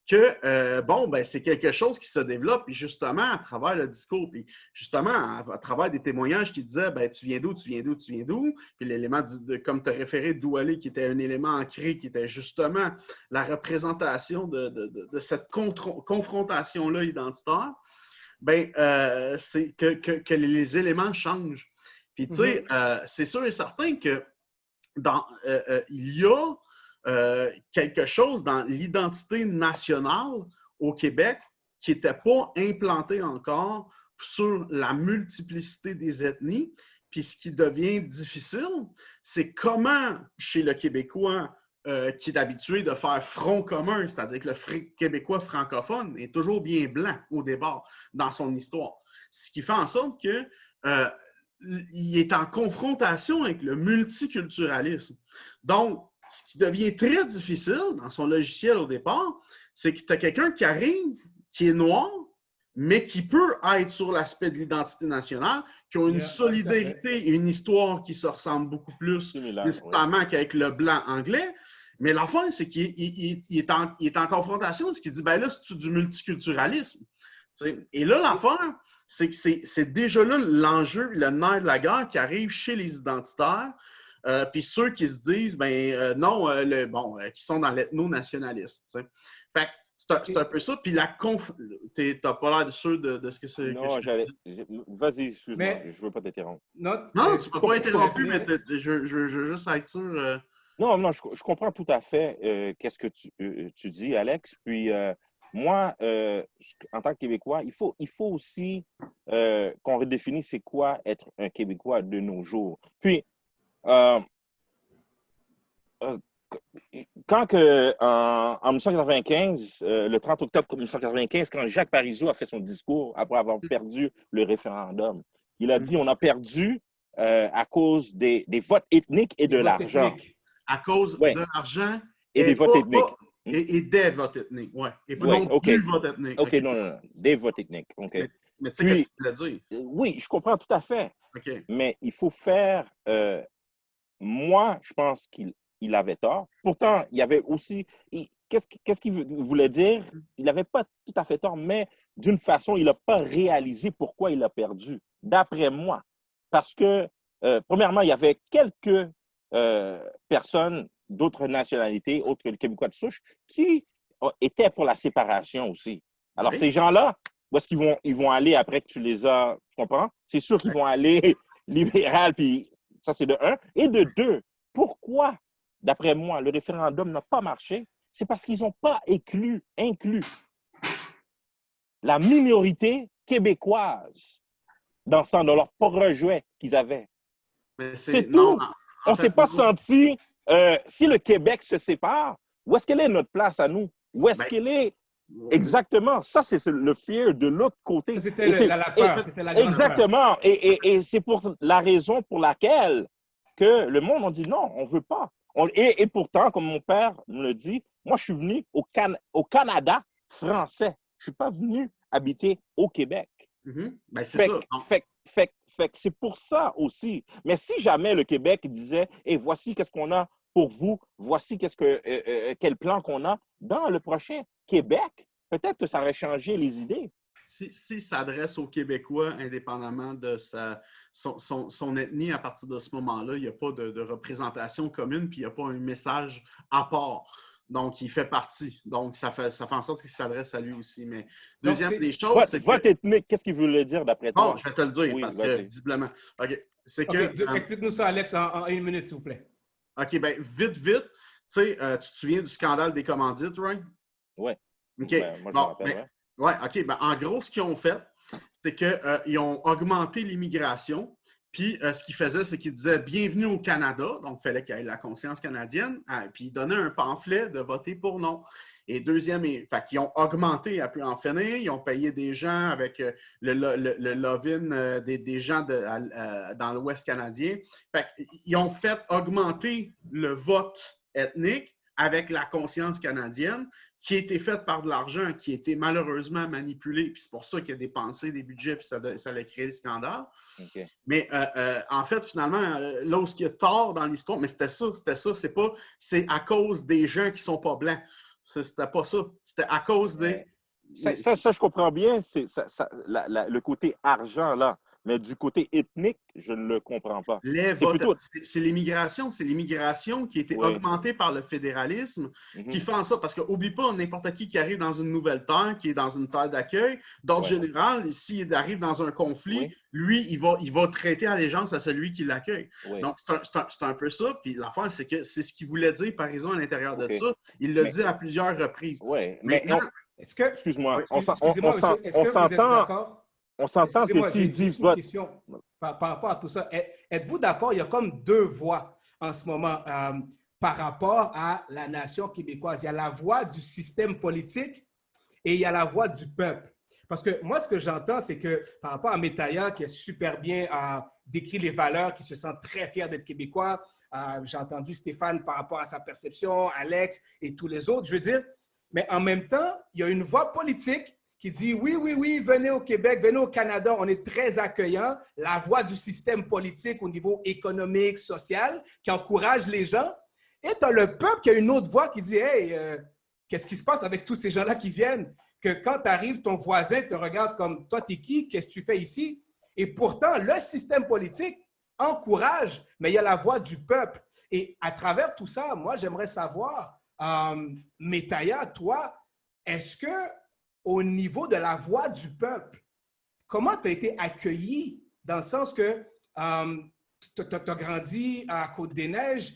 que, bon, ben, c'est quelque chose qui se développe, puis justement, à travers le discours, puis justement, à travers des témoignages qui disaient, ben, tu viens d'où, tu viens d'où, tu viens d'où, puis l'élément, comme tu as référé, d'où aller, qui était un élément ancré, qui était justement la représentation de cette confrontation-là identitaire, ben, c'est que les éléments changent. Puis, tu sais, c'est sûr et certain que il y a quelque chose dans l'identité nationale au Québec qui n'était pas implanté encore sur la multiplicité des ethnies. Puis ce qui devient difficile, c'est comment, chez le Québécois qui est habitué de faire front commun, c'est-à-dire que le Québécois francophone est toujours bien blanc au départ dans son histoire. Ce qui fait en sorte que il est en confrontation avec le multiculturalisme. Donc, ce qui devient très difficile dans son logiciel au départ, c'est que tu as quelqu'un qui arrive, qui est noir, mais qui peut être sur l'aspect de l'identité nationale, qui a une solidarité et une histoire qui se ressemble beaucoup plus, nécessairement qu'avec le blanc anglais. Mais l'affaire, c'est qu'il est en confrontation, ce qui dit, ben là, c'est du multiculturalisme. T'sais. Et là, l'affaire, c'est que c'est déjà là l'enjeu, le nerf de la guerre qui arrive chez les identitaires, puis ceux qui se disent, ben non, qui sont dans l'ethno-nationalisme. Fait que c'est un peu ça. Puis t'as pas l'air sûr de ce que c'est. Non, vas-y, excuse-moi, je veux pas t'interrompre. Non, tu peux pas interrompre, mais je veux juste être sûr. Non, je comprends tout à fait qu'est-ce que tu dis, Alex. Puis moi, en tant que Québécois, il faut aussi qu'on redéfinisse c'est quoi être un Québécois de nos jours. Puis, quand en 1995, le 30 octobre 1995, quand Jacques Parizeau a fait son discours après avoir perdu le référendum, il a dit on a perdu à cause des votes ethniques et de l'argent. À cause de l'argent et des votes ethniques. Et des votes ethniques, oui. Et pas non du vote ethnique. OK, non, des votes ethniques. OK. Mais tu sais qu'est-ce que tu veux dire? Oui, je comprends tout à fait. Okay. Mais il faut faire... moi, je pense qu'il avait tort. Pourtant, il y avait aussi... Qu'est-ce qu'il voulait dire? Il n'avait pas tout à fait tort, mais d'une façon, il n'a pas réalisé pourquoi il a perdu, d'après moi. Parce que, premièrement, il y avait quelques personnes d'autres nationalités, autres que le Québécois de souche, qui étaient pour la séparation aussi. Alors, ces gens-là, où est-ce qu'ils vont aller après que tu les as, tu comprends? C'est sûr qu'ils vont aller libéral, puis ça, c'est de un. Et de deux, pourquoi, d'après moi, le référendum n'a pas marché? C'est parce qu'ils n'ont pas inclus la minorité québécoise dans leur projet qu'ils avaient. C'est tout. On ne s'est pas senti... si le Québec se sépare, où est-ce qu'elle est notre place à nous? Où est-ce qu'elle est? Exactement. Ça, c'est le fear de l'autre côté. C'était la peur. C'était la grande exactement. Et c'est pour la raison pour laquelle que le monde a dit non, on ne veut pas. Et pourtant, comme mon père me le dit, moi, je suis venu au Canada français. Je ne suis pas venu habiter au Québec. Ben, c'est ça. C'est pour ça aussi. Mais si jamais le Québec disait hey, voici qu'est-ce qu'on a pour vous, voici quel plan qu'on a dans le prochain Québec, peut-être que ça aurait changé les idées. Si s'adresse aux Québécois, indépendamment de son ethnie, à partir de ce moment-là, il n'y a pas de représentation commune, puis il n'y a pas un message à part. Donc, il fait partie. Donc, ça fait en sorte qu'il s'adresse à lui aussi. Mais deuxième des choses, vote, c'est que... Vote ethnique, qu'est-ce qu'il veut le dire d'après toi? Bon, je vais te le dire, parce que, visiblement... OK. C'est que... Explique-nous ça, Alex, en 1 minute, s'il vous plaît. OK, bien, vite. Tu sais, tu te souviens du scandale des commandites, Ryan? Oui. OK. Ben, moi, je me rappelle, ouais, OK. Ben, en gros, ce qu'ils ont fait, c'est qu'ils ont augmenté l'immigration. Puis, ce qu'ils faisaient, c'est qu'ils disaient « Bienvenue au Canada ». Donc, il fallait qu'il y ait la conscience canadienne. Puis, ils donnaient un pamphlet de voter pour non. Et deuxième, fait qu'ils ont augmenté à plus en finir. Ils ont payé des gens avec le love-in des gens dans l'Ouest canadien. Fait qu'ils ont fait augmenter le vote ethnique avec la conscience canadienne, qui a été faite par de l'argent, qui a été malheureusement manipulé. Puis c'est pour ça qu'il a dépensé des budgets, puis ça a créé le scandale. Okay. Mais en fait, finalement, là où il y a tort dans l'histoire, mais c'était ça. C'est à cause des gens qui ne sont pas blancs. C'était pas ça. C'était à cause des... Ça, je comprends bien, le côté argent, là. Mais du côté ethnique, je ne le comprends pas. C'est l'immigration. C'est l'immigration qui a été augmentée par le fédéralisme qui fait en sorte, parce qu'oublie pas, n'importe qui arrive dans une nouvelle terre, qui est dans une terre d'accueil, d'ordre général, s'il arrive dans un conflit, lui, il va traiter allégeance à celui qui l'accueille. Donc, c'est un peu ça. Puis l'affaire, c'est que c'est ce qu'il voulait dire, par exemple, à l'intérieur de ça. Il l'a dit à plusieurs reprises. Oui, mais non. Excuse-moi. Excusez-moi, est-ce que vous êtes d'accord? On s'entend que s'ils disent vote. Par rapport à tout ça, êtes-vous d'accord? Il y a comme deux voix en ce moment par rapport à la nation québécoise. Il y a la voix du système politique et il y a la voix du peuple. Parce que moi, ce que j'entends, c'est que par rapport à Métaya, qui a super bien décrit les valeurs, qui se sent très fier d'être québécois, j'ai entendu Stéphane par rapport à sa perception, Alex et tous les autres, je veux dire, mais en même temps, il y a une voix politique qui dit oui, venez au Québec, venez au Canada, on est très accueillant. La voix du système politique au niveau économique, social, qui encourage les gens. Et dans le peuple, il y a une autre voix qui dit hey, qu'est-ce qui se passe avec tous ces gens-là qui viennent? Que quand tu arrives, ton voisin te regarde comme toi, t'es qui? Qu'est-ce que tu fais ici? Et pourtant, le système politique encourage, mais il y a la voix du peuple. Et à travers tout ça, moi, j'aimerais savoir, Métaya, toi, est-ce que au niveau de la voix du peuple, comment tu as été accueilli dans le sens que tu as grandi à Côte-des-Neiges?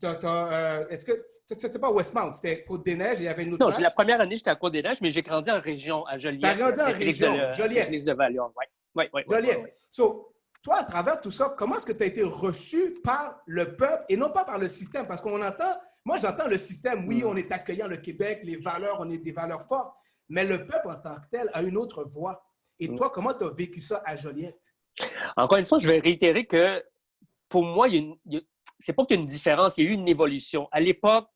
Est-ce que c'était pas Westmount, c'était Côte-des-Neiges et il y avait une autre Non, place? la première année, j'étais à Côte-des-Neiges, mais j'ai grandi en région, à Joliette. Tu as grandi en région, Joliette. L'église de Valion, oui. Joliette. So, toi, à travers tout ça, comment est-ce que tu as été reçu par le peuple et non pas par le système? Parce qu'on entend, moi j'entends le système, oui, on est accueillant le Québec, les valeurs, on est des valeurs fortes. Mais le peuple en tant que tel a une autre voix. Et toi, comment tu as vécu ça à Joliette? Encore une fois, je vais réitérer que pour moi, c'est pas qu'il y a une différence, il y a eu une évolution. À l'époque,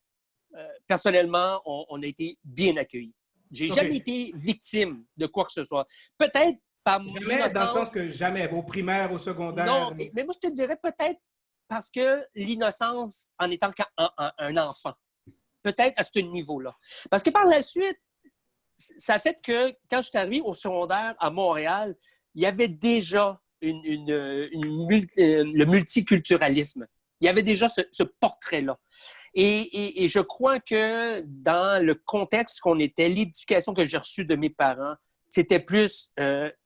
personnellement, on a été bien accueillis. J'ai jamais été victime de quoi que ce soit. Peut-être par mon Jamais, innocence. dans le sens que jamais, au primaire, au secondaire. Non, mais moi, je te dirais peut-être parce que l'innocence en étant un enfant. Peut-être à ce niveau-là. Parce que par la suite, ça fait que quand je suis arrivé au secondaire à Montréal, il y avait déjà le multiculturalisme. Il y avait déjà ce portrait-là. Et je crois que dans le contexte qu'on était, l'éducation que j'ai reçue de mes parents, c'était plus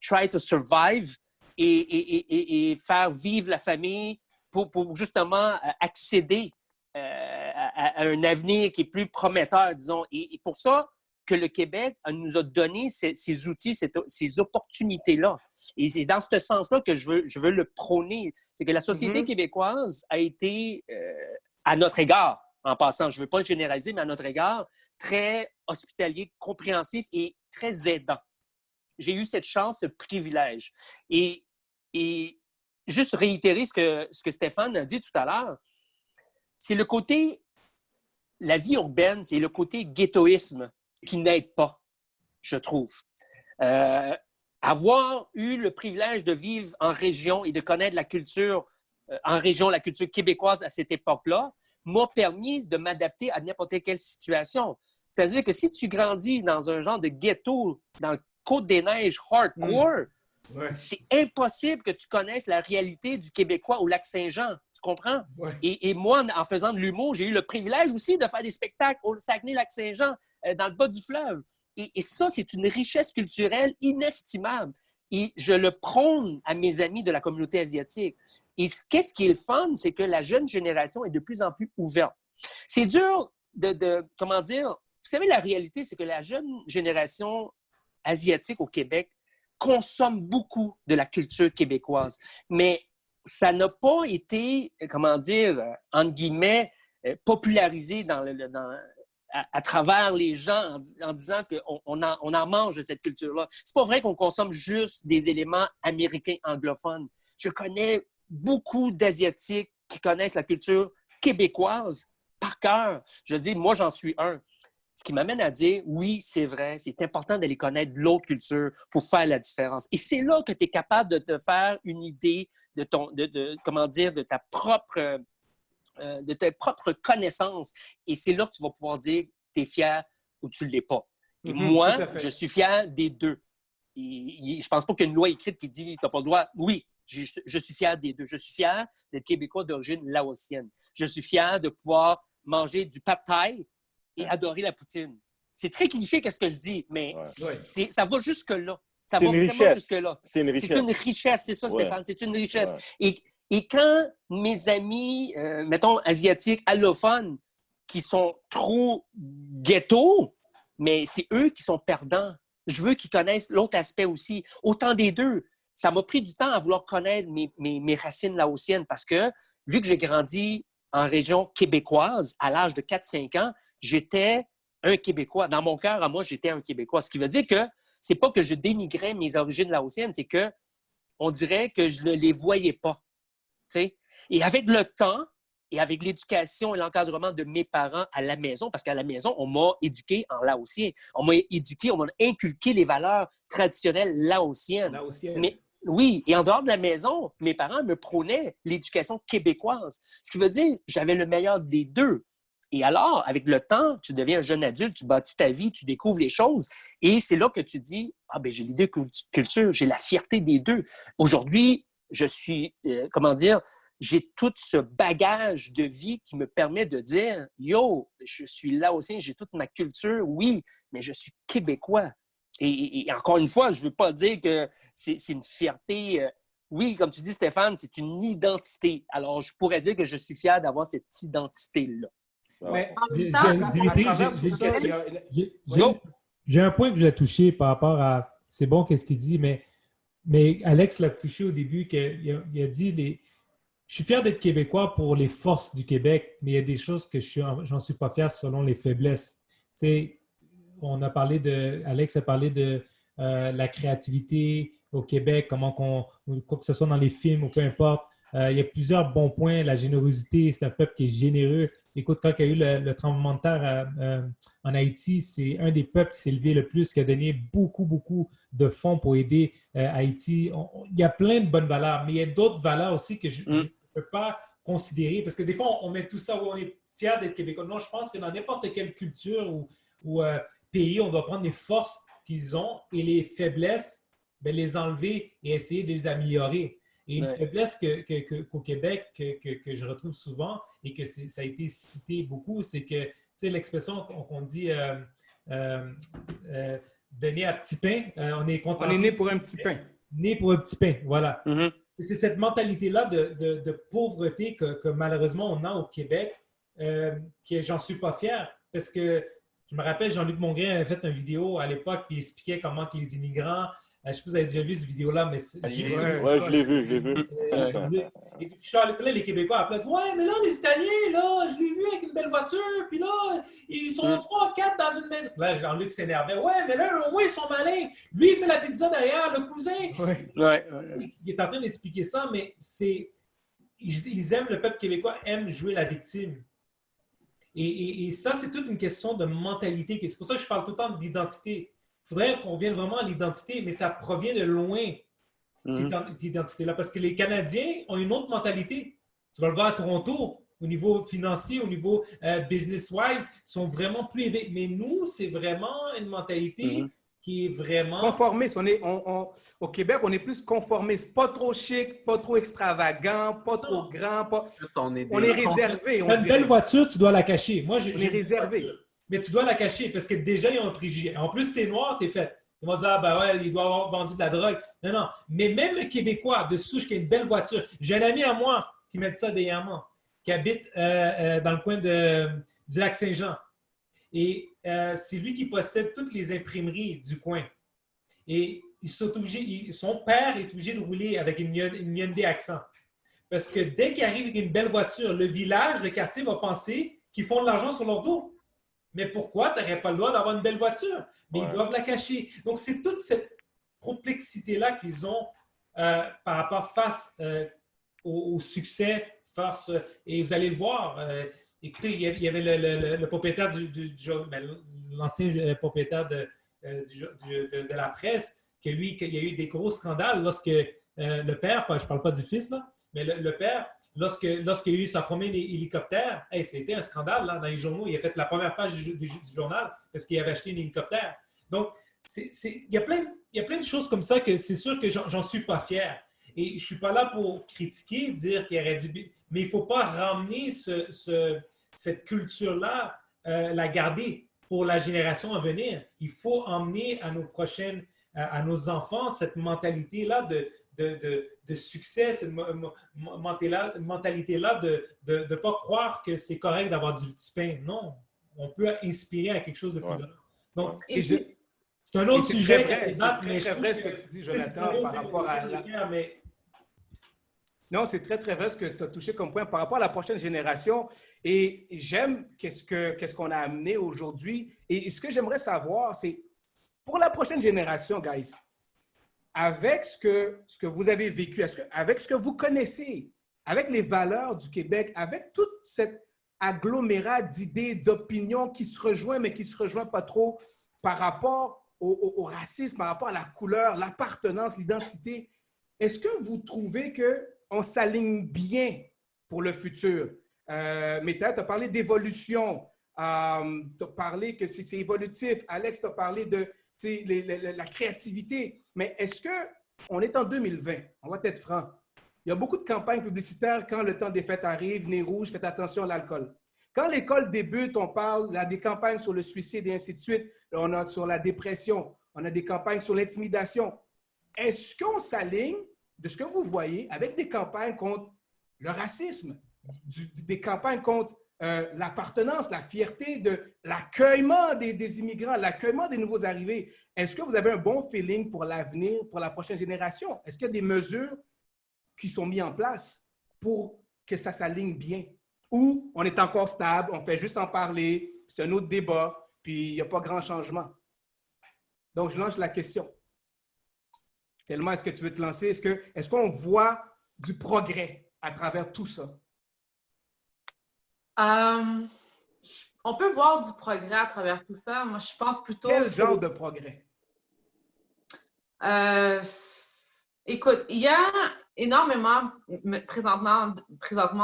try to survive et faire vivre la famille pour justement accéder à un avenir qui est plus prometteur, disons. Et pour ça, que le Québec nous a donné ces outils, ces opportunités-là. Et c'est dans ce sens-là que je veux le prôner. C'est que la société québécoise a été, à notre égard, en passant, je ne veux pas généraliser, mais à notre égard, très hospitalier, compréhensif et très aidant. J'ai eu cette chance, ce privilège. Et juste réitérer ce que Stéphane a dit tout à l'heure, c'est le côté, la vie urbaine, c'est le côté ghettoïsme qui n'aide pas, je trouve. Avoir eu le privilège de vivre en région et de connaître la culture en région, la culture québécoise à cette époque-là, m'a permis de m'adapter à n'importe quelle situation. C'est-à-dire que si tu grandis dans un genre de ghetto, dans le Côte-des-Neiges hardcore, Ouais. C'est impossible que tu connaisses la réalité du Québécois au Lac-Saint-Jean. Tu comprends? Ouais. Et moi, en faisant de l'humour, j'ai eu le privilège aussi de faire des spectacles au Saguenay-Lac-Saint-Jean, dans le bas du fleuve. Et ça, c'est une richesse culturelle inestimable. Et je le prône à mes amis de la communauté asiatique. Et qu'est-ce qui est le fun, c'est que la jeune génération est de plus en plus ouverte. C'est dur comment dire, vous savez, la réalité, c'est que la jeune génération asiatique au Québec consomme beaucoup de la culture québécoise. Mais ça n'a pas été, comment dire, entre guillemets, popularisé à travers les gens en disant qu'on en mange de cette culture-là. C'est pas vrai qu'on consomme juste des éléments américains anglophones. Je connais beaucoup d'Asiatiques qui connaissent la culture québécoise par cœur. Je dis, moi, j'en suis un. Ce qui m'amène à dire, oui, c'est vrai, c'est important d'aller connaître l'autre culture pour faire la différence. Et c'est là que tu es capable de te faire une idée de tes propres connaissances. Et c'est là que tu vas pouvoir dire que tu es fier ou tu ne l'es pas. Et moi, je suis fier des deux. Je ne pense pas qu'il y ait une loi écrite qui dit que tu n'as pas le droit. Oui, je suis fier des deux. Je suis fier d'être Québécois d'origine laotienne. Je suis fier de pouvoir manger du pad thai et adorer la poutine. C'est très cliché qu'est-ce que je dis, mais ça va jusque-là. Ça va vraiment jusque-là. C'est une richesse, c'est ça, Stéphane. C'est une richesse. Et quand mes amis, mettons, asiatiques, allophones, qui sont trop ghetto, mais c'est eux qui sont perdants. Je veux qu'ils connaissent l'autre aspect aussi. Autant des deux. Ça m'a pris du temps à vouloir connaître mes racines laotiennes parce que, vu que j'ai grandi en région québécoise, à l'âge de 4-5 ans, j'étais un Québécois. Dans mon cœur, à moi, j'étais un Québécois. Ce qui veut dire que c'est pas que je dénigrais mes origines laotiennes, c'est que on dirait que je ne les voyais pas. T'sais? Et avec le temps et avec l'éducation et l'encadrement de mes parents à la maison, parce qu'à la maison, on m'a éduqué en laotien. On m'a inculqué les valeurs traditionnelles laotiennes. Mais oui, et en dehors de la maison, mes parents me prônaient l'éducation québécoise. Ce qui veut dire que j'avais le meilleur des deux. Et alors, avec le temps, tu deviens un jeune adulte, tu bâtis ta vie, tu découvres les choses. Et c'est là que tu dis, j'ai les deux cultures, j'ai la fierté des deux. Aujourd'hui, je suis, j'ai tout ce bagage de vie qui me permet de dire, yo, je suis là aussi, j'ai toute ma culture, oui, mais je suis Québécois. Et encore une fois, je ne veux pas dire que c'est une fierté. Oui, comme tu dis, Stéphane, c'est une identité. Alors, je pourrais dire que je suis fier d'avoir cette identité-là. Mais Dimitri, j'ai un point que je voulais toucher par rapport à... C'est bon qu'est-ce qu'il dit, mais Alex l'a touché au début, il a dit je suis fier d'être Québécois pour les forces du Québec, mais il y a des choses que j'en suis pas fier selon les faiblesses. Tu sais, Alex a parlé de la créativité au Québec, quoi que ce soit dans les films ou peu importe. Il y a plusieurs bons points. La générosité, c'est un peuple qui est généreux. Écoute, quand il y a eu le tremblement de terre en Haïti, c'est un des peuples qui s'est levé le plus, qui a donné beaucoup, beaucoup de fonds pour aider Haïti. Il y a plein de bonnes valeurs, mais il y a d'autres valeurs aussi que je ne peux pas considérer parce que des fois, on met tout ça où on est fier d'être Québécois. Non, je pense que dans n'importe quelle culture ou pays, on doit prendre les forces qu'ils ont et les faiblesses, les enlever et essayer de les améliorer. Et une faiblesse qu'au Québec, que je retrouve souvent et que ça a été cité beaucoup, c'est que, tu sais, l'expression qu'on dit donner à petit pain, on est content. On est né pour un petit pain. Né pour un petit pain, voilà. Mm-hmm. C'est cette mentalité-là de pauvreté que malheureusement on a au Québec, que j'en suis pas fier. Parce que je me rappelle, Jean-Luc Mongrain avait fait une vidéo à l'époque qui expliquait comment que les immigrants. Je ne sais pas si vous avez déjà vu cette vidéo-là, mais je l'ai vu. Et puis, Charles, les Québécois applaudissent. Ouais, mais là, les Italiens, là, je l'ai vu avec une belle voiture, puis là, ils sont 3-4 dans une maison. Là, Jean-Luc s'énervait. Ouais, mais là, au moins, ils sont malins. Lui, il fait la pizza derrière, le cousin. Il est en train d'expliquer ça, mais ils aiment, le peuple québécois aime jouer la victime. Et ça, c'est toute une question de mentalité. C'est pour ça que je parle tout le temps d'identité. Il faudrait qu'on vienne vraiment à l'identité, mais ça provient de loin, cette identité-là. Parce que les Canadiens ont une autre mentalité. Tu vas le voir à Toronto, au niveau financier, au niveau business-wise, ils sont vraiment plus élevés. Mais nous, c'est vraiment une mentalité qui est vraiment… Conformiste. Au Québec, on est plus conformiste. Pas trop chic, pas trop extravagant, pas trop grand. On est réservé. Une belle voiture, tu dois la cacher. Moi, on est réservé. Mais tu dois la cacher parce que déjà, ils ont un préjugé. En plus, t'es noir, t'es fait. Ils vont dire, ah ben ouais, il doit avoir vendu de la drogue. Non, non. Mais même le Québécois de souche qui a une belle voiture. J'ai un ami à moi qui m'a dit ça dernièrement, qui habite dans le coin du Lac-Saint-Jean. Et c'est lui qui possède toutes les imprimeries du coin. Et son père est obligé de rouler avec une Hyundai Accent. Parce que dès qu'il arrive avec une belle voiture, le village, le quartier va penser qu'ils font de l'argent sur leur dos. Mais pourquoi tu n'aurais pas le droit d'avoir une belle voiture? Mais ils doivent la cacher. Donc, c'est toute cette complexité-là qu'ils ont par rapport face au succès, force. Et vous allez le voir. Écoutez, il y avait le propriétaire l'ancien propriétaire de la presse, qu'il y a eu des gros scandales lorsque le père, je ne parle pas du fils, là, mais le père, lorsqu'il y a eu sa première hélicoptère, c'était un scandale là, dans les journaux. Il a fait la première page du journal parce qu'il avait acheté un hélicoptère. Donc, il y a plein de choses comme ça que c'est sûr que j'en suis pas fier. Et je ne suis pas là pour critiquer, dire qu'il y aurait dû… Mais il ne faut pas ramener cette culture-là, la garder pour la génération à venir. Il faut emmener à nos enfants cette mentalité-là de succès, cette mentalité-là de ne pas croire que c'est correct d'avoir du petit pain. Non, on peut inspirer à quelque chose de plus grand. Donc, c'est un autre sujet. C'est très vrai ce que tu dis, Jonathan, par rapport à la… Non, c'est très, très vrai ce que tu as touché comme point par rapport à la prochaine génération. Et j'aime qu'est-ce qu'on a amené aujourd'hui. Et ce que j'aimerais savoir, c'est pour la prochaine génération, guys, avec ce que vous avez vécu, avec ce que vous connaissez, avec les valeurs du Québec, avec toute cette agglomérat d'idées, d'opinions qui se rejoignent, mais qui ne se rejoignent pas trop par rapport au racisme, par rapport à la couleur, l'appartenance, l'identité, est-ce que vous trouvez qu'on s'aligne bien pour le futur? Méta, tu as parlé d'évolution, tu as parlé que c'est évolutif. Alex, tu as parlé de la créativité. Mais est-ce qu'on est en 2020? On va être franc. Il y a beaucoup de campagnes publicitaires quand le temps des fêtes arrive, nez rouge, faites attention à l'alcool. Quand l'école débute, on parle des campagnes sur le suicide et ainsi de suite. On a sur la dépression, on a des campagnes sur l'intimidation. Est-ce qu'on s'aligne de ce que vous voyez avec des campagnes contre le racisme, des campagnes contre l'appartenance, la fierté, de l'accueillement des immigrants, l'accueillement des nouveaux arrivés? Est-ce que vous avez un bon feeling pour l'avenir, pour la prochaine génération? Est-ce qu'il y a des mesures qui sont mises en place pour que ça s'aligne bien? Ou on est encore stable, on fait juste en parler, c'est un autre débat, puis il n'y a pas grand changement? Donc, je lance la question. Tellement, est-ce que tu veux te lancer? Est-ce qu'on voit du progrès à travers tout ça? On peut voir du progrès à travers tout ça. Moi, je pense plutôt… Quel genre de progrès? Écoute, il y a énormément présentement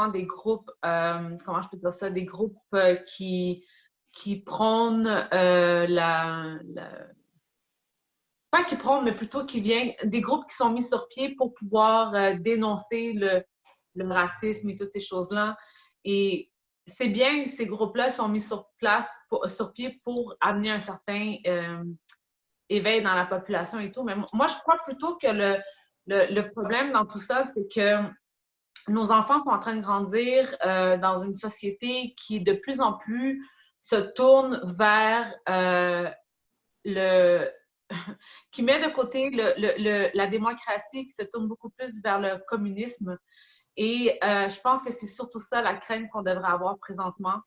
des groupes, comment je peux dire ça, des groupes qui prônent pas qui prônent, mais plutôt qui viennent, des groupes qui sont mis sur pied pour pouvoir dénoncer le racisme et toutes ces choses-là. Et c'est bien que ces groupes-là sont mis sur pied pour amener un certain éveil dans la population et tout. Mais moi, je crois plutôt que le problème dans tout ça, c'est que nos enfants sont en train de grandir dans une société qui de plus en plus se tourne vers qui met de côté la démocratie, qui se tourne beaucoup plus vers le communisme. Et je pense que c'est surtout ça la crainte qu'on devrait avoir présentement.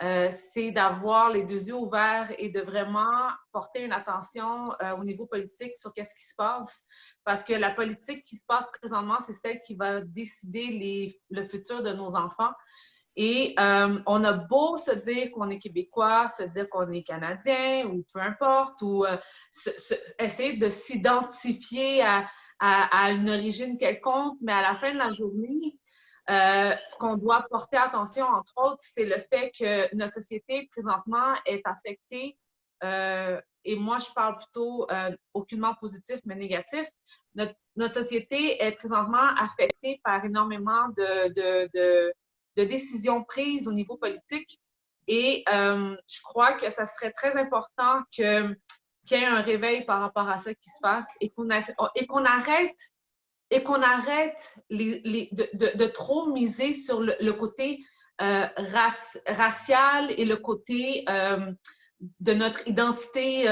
C'est d'avoir les deux yeux ouverts et de vraiment porter une attention au niveau politique sur qu'est-ce qui se passe. Parce que la politique qui se passe présentement, c'est celle qui va décider le futur de nos enfants. Et on a beau se dire qu'on est Québécois, se dire qu'on est Canadien ou peu importe, ou essayer de s'identifier à une origine quelconque, mais à la fin de la journée, ce qu'on doit porter attention, entre autres, c'est le fait que notre société, présentement, est affectée et moi, je parle plutôt aucunement positif, mais négatif. Notre société est présentement affectée par énormément de décisions prises au niveau politique. Et je crois que ça serait très important qu'il y ait un réveil par rapport à ça qui se passe et qu'on arrête de trop miser sur le côté racial et le côté de notre identité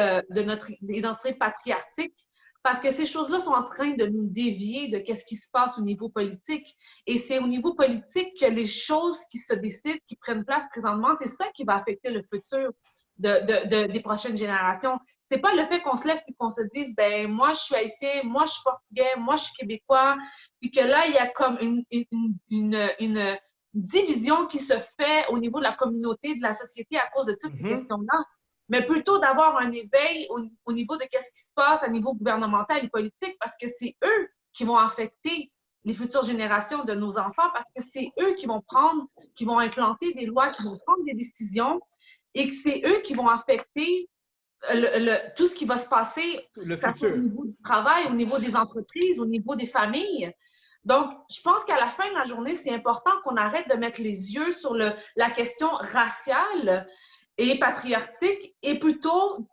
patriarcatique, parce que ces choses-là sont en train de nous dévier de ce qui se passe au niveau politique. Et c'est au niveau politique que les choses qui se décident, qui prennent place présentement, c'est ça qui va affecter le futur des prochaines générations. C'est pas le fait qu'on se lève et qu'on se dise, ben moi je suis haïtien, moi je suis portugais, moi je suis québécois, puis que là il y a comme une division qui se fait au niveau de la communauté, de la société à cause de toutes ces questions-là, mais plutôt d'avoir un éveil au niveau de ce qui se passe à niveau gouvernemental et politique, parce que c'est eux qui vont affecter les futures générations de nos enfants, parce que c'est eux qui vont implanter des lois, qui vont prendre des décisions, et que c'est eux qui vont affecter tout ce qui va se passer au niveau du travail, au niveau des entreprises, au niveau des familles. Donc, je pense qu'à la fin de la journée, c'est important qu'on arrête de mettre les yeux sur la question raciale et patriotique et plutôt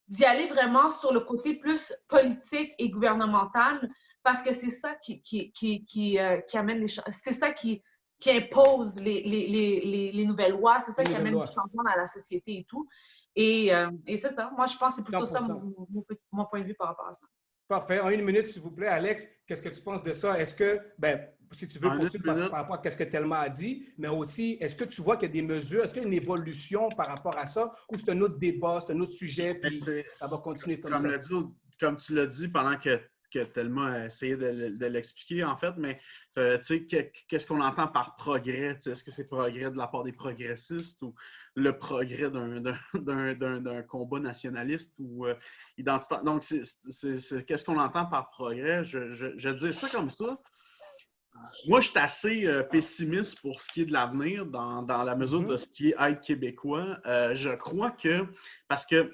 d'y aller vraiment sur le côté plus politique et gouvernemental, parce que c'est ça qui amène les choses. C'est ça qui impose les nouvelles lois, c'est ça qui amène les changements dans la société et tout. Et c'est ça. Moi, je pense que c'est plutôt 100%. Ça mon point de vue par rapport à ça. Parfait. En 1 minute, s'il vous plaît, Alex, qu'est-ce que tu penses de ça? Est-ce que, si tu veux poursuivre par rapport à ce que Thelma a dit, mais aussi, est-ce que tu vois qu'il y a des mesures, est-ce qu'il y a une évolution par rapport à ça, ou c'est un autre débat, c'est un autre sujet, puis ça va continuer comme ça? Comme tu l'as dit pendant que Thelma a essayé de l'expliquer, en fait, mais tu sais, qu'est-ce qu'on entend par progrès? Est-ce que c'est progrès de la part des progressistes ou le progrès d'un combat nationaliste ou identitaire? Donc, qu'est-ce qu'on entend par progrès? Je dis ça comme ça. Moi, je suis assez pessimiste pour ce qui est de l'avenir dans la mesure de ce qui est être québécois. Je crois que, parce que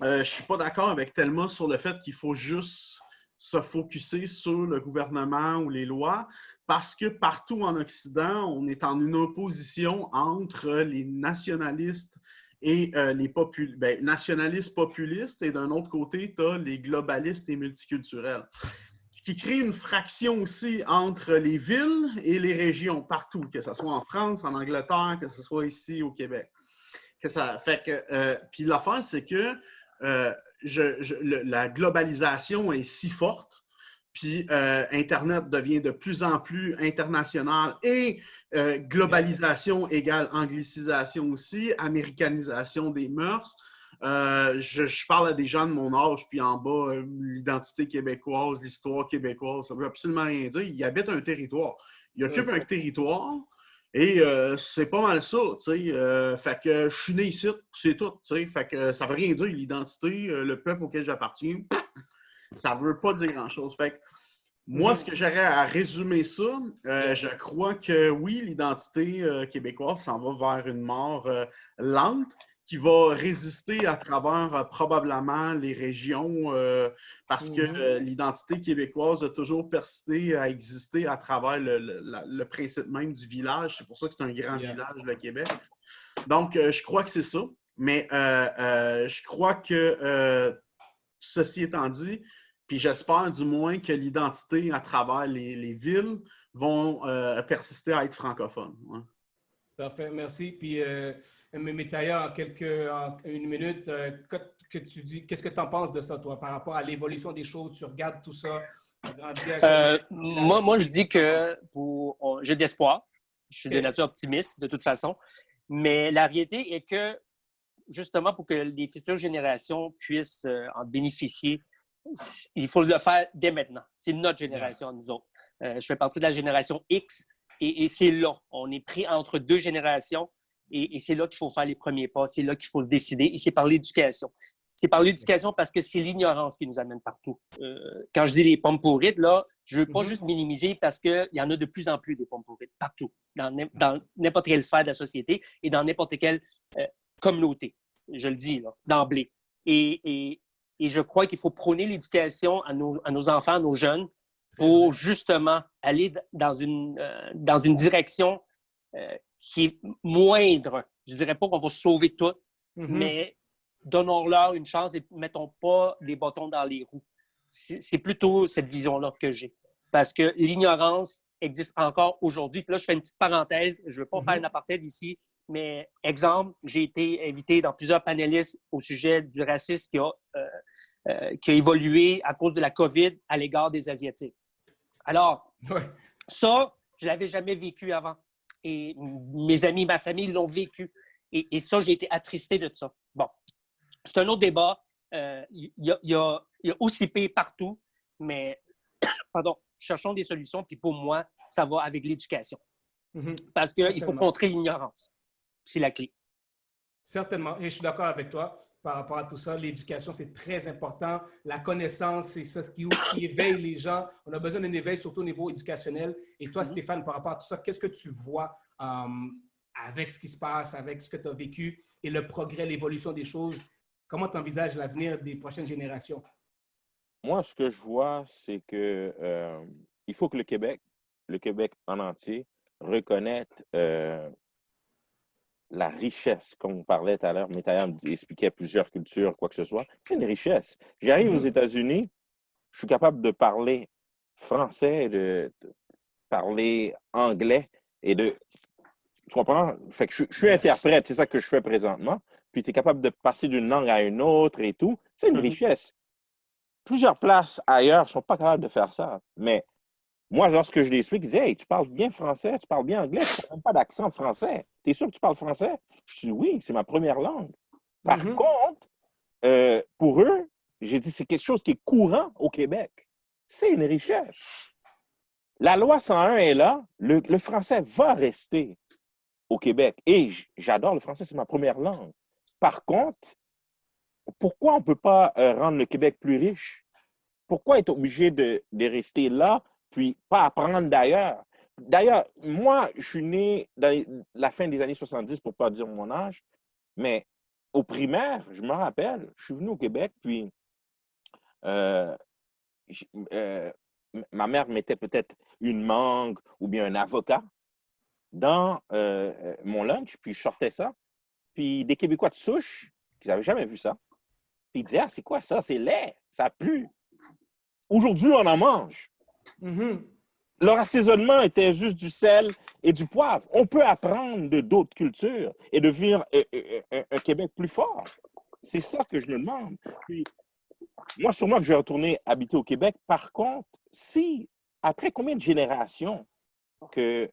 je ne suis pas d'accord avec Thelma sur le fait qu'il faut juste se focusser sur le gouvernement ou les lois, parce que partout en Occident, on est en une opposition entre les nationalistes et les nationalistes populistes, et d'un autre côté, tu as les globalistes et multiculturels. Ce qui crée une fraction aussi entre les villes et les régions, partout, que ce soit en France, en Angleterre, que ce soit ici au Québec. Puis l'affaire, c'est que la globalisation est si forte, puis Internet devient de plus en plus international et globalisation égale anglicisation aussi, américanisation des mœurs. Je parle à des gens de mon âge, puis en bas, l'identité québécoise, l'histoire québécoise, ça ne veut absolument rien dire. Ils habitent un territoire. Ils occupent un territoire. Et c'est pas mal ça, tu sais. Fait que je suis né ici, c'est tout, tu sais. Fait que ça veut rien dire, l'identité, le peuple auquel j'appartiens, ça veut pas dire grand-chose. Fait que moi, ce que j'aurais à résumer ça, je crois que oui, l'identité québécoise s'en va vers une mort lente qui va résister à travers probablement les régions parce que l'identité québécoise a toujours persisté à exister à travers le principe même du village. C'est pour ça que c'est un grand village, le Québec. Donc, je crois que c'est ça. Mais je crois que, ceci étant dit, puis j'espère du moins que l'identité à travers les villes vont persister à être francophones. Ouais. Parfait, merci. Puis, Métaïa, en 1 minute, qu'est-ce que tu en penses de ça, toi, par rapport à l'évolution des choses? Tu regardes tout ça, moi, je dis que j'ai de l'espoir. Je suis de nature optimiste, de toute façon. Mais la réalité est que, justement, pour que les futures générations puissent en bénéficier, il faut le faire dès maintenant. C'est notre génération à nous autres. Je fais partie de la génération X et c'est là. On est pris entre deux générations et c'est là qu'il faut faire les premiers pas. C'est là qu'il faut le décider et c'est par l'éducation. C'est par l'éducation parce que c'est l'ignorance qui nous amène partout. Quand je dis les pommes pourrites, là, je ne veux pas juste minimiser parce qu'il y en a de plus en plus des pommes pourrites partout, dans n'importe quelle sphère de la société et dans n'importe quelle communauté. je le dis d'emblée. Et je crois qu'il faut prôner l'éducation à nos enfants, à nos jeunes, pour justement aller dans une direction qui est moindre. Je ne dirais pas qu'on va sauver tout, mais donnons-leur une chance et ne mettons pas des bâtons dans les roues. C'est plutôt cette vision-là que j'ai. Parce que l'ignorance existe encore aujourd'hui. Puis là, je fais une petite parenthèse. Je ne veux pas faire une apartheid ici, mais exemple, j'ai été invité dans plusieurs panélistes au sujet du racisme qui a évolué à cause de la COVID à l'égard des Asiatiques. Alors, ça, je ne l'avais jamais vécu avant. Et mes amis, ma famille l'ont vécu. Et ça, j'ai été attristé de ça. Bon, c'est un autre débat. Il y a aussi pire partout, mais pardon, cherchons des solutions. Puis pour moi, ça va avec l'éducation. Parce qu'il faut contrer l'ignorance. C'est la clé. Certainement. Et je suis d'accord avec toi par rapport à tout ça. L'éducation, c'est très important. La connaissance, c'est ça qui éveille les gens. On a besoin d'un éveil, surtout au niveau éducationnel. Et toi, Stéphane, par rapport à tout ça, qu'est-ce que tu vois avec ce qui se passe, avec ce que tu as vécu et le progrès, l'évolution des choses? Comment tu envisages l'avenir des prochaines générations? Moi, ce que je vois, c'est que il faut que le Québec en entier, reconnaisse la richesse, comme on parlait tout à l'heure, Métaillard expliquait plusieurs cultures, quoi que ce soit. C'est une richesse. J'arrive aux États-Unis, je suis capable de parler français, de parler anglais et de... Tu comprends? Fait que je suis interprète, c'est ça que je fais présentement. Puis tu es capable de passer d'une langue à une autre et tout. C'est une richesse. Plusieurs places ailleurs ne sont pas capables de faire ça. Mais moi, lorsque je l'explique, ils disent « Hey, tu parles bien français, tu parles bien anglais, tu n'as même pas d'accent français. Tu es sûr que tu parles français? » Je dis « Oui, c'est ma première langue. » Par contre, pour eux, j'ai dit « C'est quelque chose qui est courant au Québec. » C'est une richesse. La loi 101 est là. Le français va rester au Québec. Et j'adore le français, c'est ma première langue. Par contre, pourquoi on ne peut pas rendre le Québec plus riche? Pourquoi être obligé de rester là, puis pas apprendre d'ailleurs? D'ailleurs, moi, je suis né dans la fin des années 70, pour ne pas dire mon âge, mais au primaire, je me rappelle, je suis venu au Québec, puis ma mère mettait peut-être une mangue ou bien un avocat dans mon lunch, puis je sortais ça. Puis des Québécois de souche, qui n'avaient jamais vu ça, puis ils disaient « Ah, c'est quoi ça? C'est laid, ça pue. » Aujourd'hui, on en mange. Leur assaisonnement était juste du sel et du poivre. On peut apprendre de d'autres cultures et devenir un Québec plus fort. C'est ça que je me demande. Puis, moi, sûrement que je vais retourner habiter au Québec. Par contre, si, après combien de générations qu'un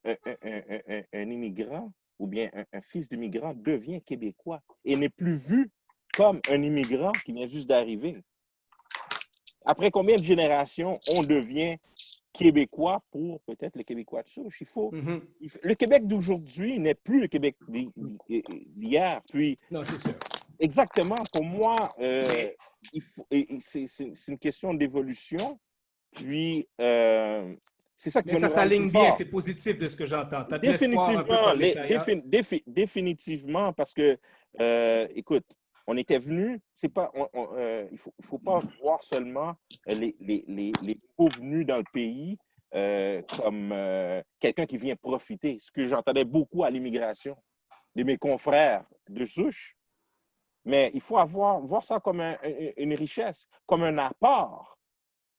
immigrant ou bien un fils d'immigrant devient québécois et n'est plus vu comme un immigrant qui vient juste d'arriver? Après combien de générations on devient québécois pour peut-être le Québécois de souche? Le Québec d'aujourd'hui n'est plus le Québec d'hier. Puis, non, c'est ça. Exactement. Pour moi, c'est une question d'évolution. Puis, c'est ça qui Mais ça s'aligne bien, c'est positif de ce que j'entends. Tu as de l'espoir un peu comme définitivement, parce que, écoute, on était venus, c'est pas, il faut pas voir seulement les nouveaux venus dans le pays comme quelqu'un qui vient profiter. Ce que j'entendais beaucoup à l'immigration de mes confrères de souche. Mais il faut voir ça comme une richesse, comme un apport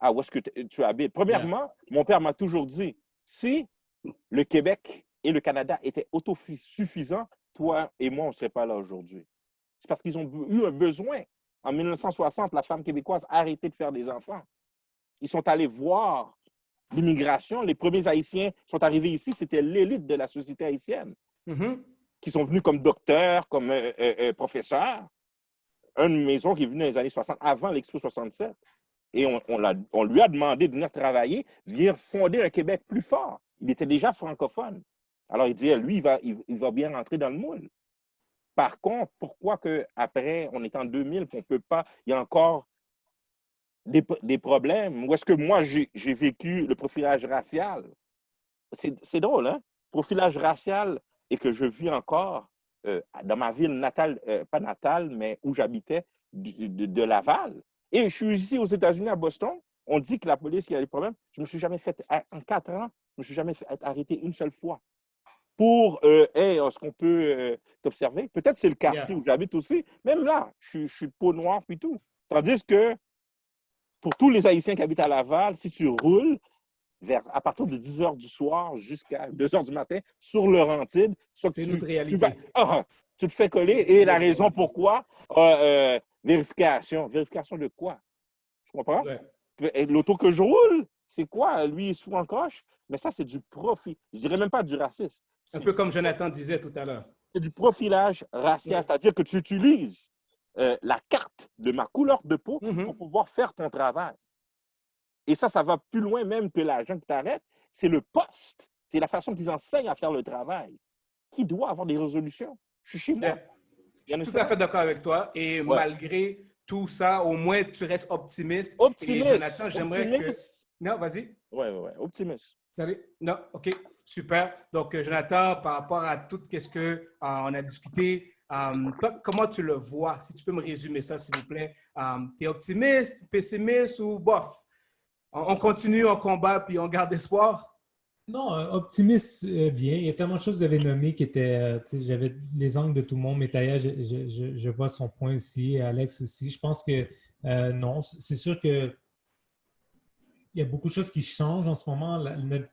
à où est-ce que tu habites. Premièrement, mon père m'a toujours dit, si le Québec et le Canada étaient autosuffisants, toi et moi, on ne serait pas là aujourd'hui. C'est parce qu'ils ont eu un besoin. En 1960, la femme québécoise a arrêté de faire des enfants. Ils sont allés voir l'immigration. Les premiers Haïtiens sont arrivés ici, c'était l'élite de la société haïtienne, qui sont venus comme docteurs, comme professeurs. Une maison qui est venue dans les années 60, avant l'Expo 67. Et on lui a demandé de venir travailler, venir fonder un Québec plus fort. Il était déjà francophone. Alors, il disait, lui, il va bien rentrer dans le moule. Par contre, pourquoi qu'après, on est en 2000, qu'on ne peut pas, il y a encore des problèmes? Où est-ce que moi, j'ai vécu le profilage racial? C'est drôle, hein? Profilage racial et que je vis encore dans ma ville natale, pas natale, mais où j'habitais, de Laval. Et je suis ici aux États-Unis, à Boston. On dit que la police, il y a des problèmes. Je ne me suis jamais fait, en 4 ans, je ne me suis jamais fait arrêter une seule fois. Pour, est-ce qu'on peut t'observer? Peut-être c'est le quartier où j'habite aussi. Même là, je suis de peau noire puis tout. Tandis que pour tous les Haïtiens qui habitent à Laval, si tu roules à partir de 10 h du soir jusqu'à 2 h du matin sur Laurentide, c'est notre réalité. Tu te fais coller. Et la raison pourquoi, vérification. Vérification de quoi? Tu comprends? Ouais. L'auto que je roule, c'est quoi? Lui, il est sous en coche. Mais ça, c'est du profit. Je ne dirais même pas du racisme. Un peu comme Jonathan disait tout à l'heure. C'est du profilage racial, c'est-à-dire que tu utilises la carte de ma couleur de peau pour pouvoir faire ton travail. Et ça va plus loin même que l'agent qui t'arrête. C'est le poste. C'est la façon qu'ils enseignent à faire le travail. Qui doit avoir des résolutions? Je suis chez moi. Je suis tout à fait d'accord avec toi. Et malgré tout ça, au moins, tu restes optimiste. Optimiste. Et Jonathan, j'aimerais que... Non, vas-y. Oui, optimiste. Non, OK, super. Donc, Jonathan, par rapport à tout ce qu'on a discuté, toi, comment tu le vois? Si tu peux me résumer ça, s'il vous plaît. Tu es optimiste, pessimiste ou bof? On continue, on combat, puis on garde espoir? Non, optimiste, bien. Il y a tellement de choses que vous avez nommées qui étaient... j'avais les angles de tout le monde, mais Taya, je vois son point aussi, Alex aussi. Je pense que non, c'est sûr que il y a beaucoup de choses qui changent en ce moment.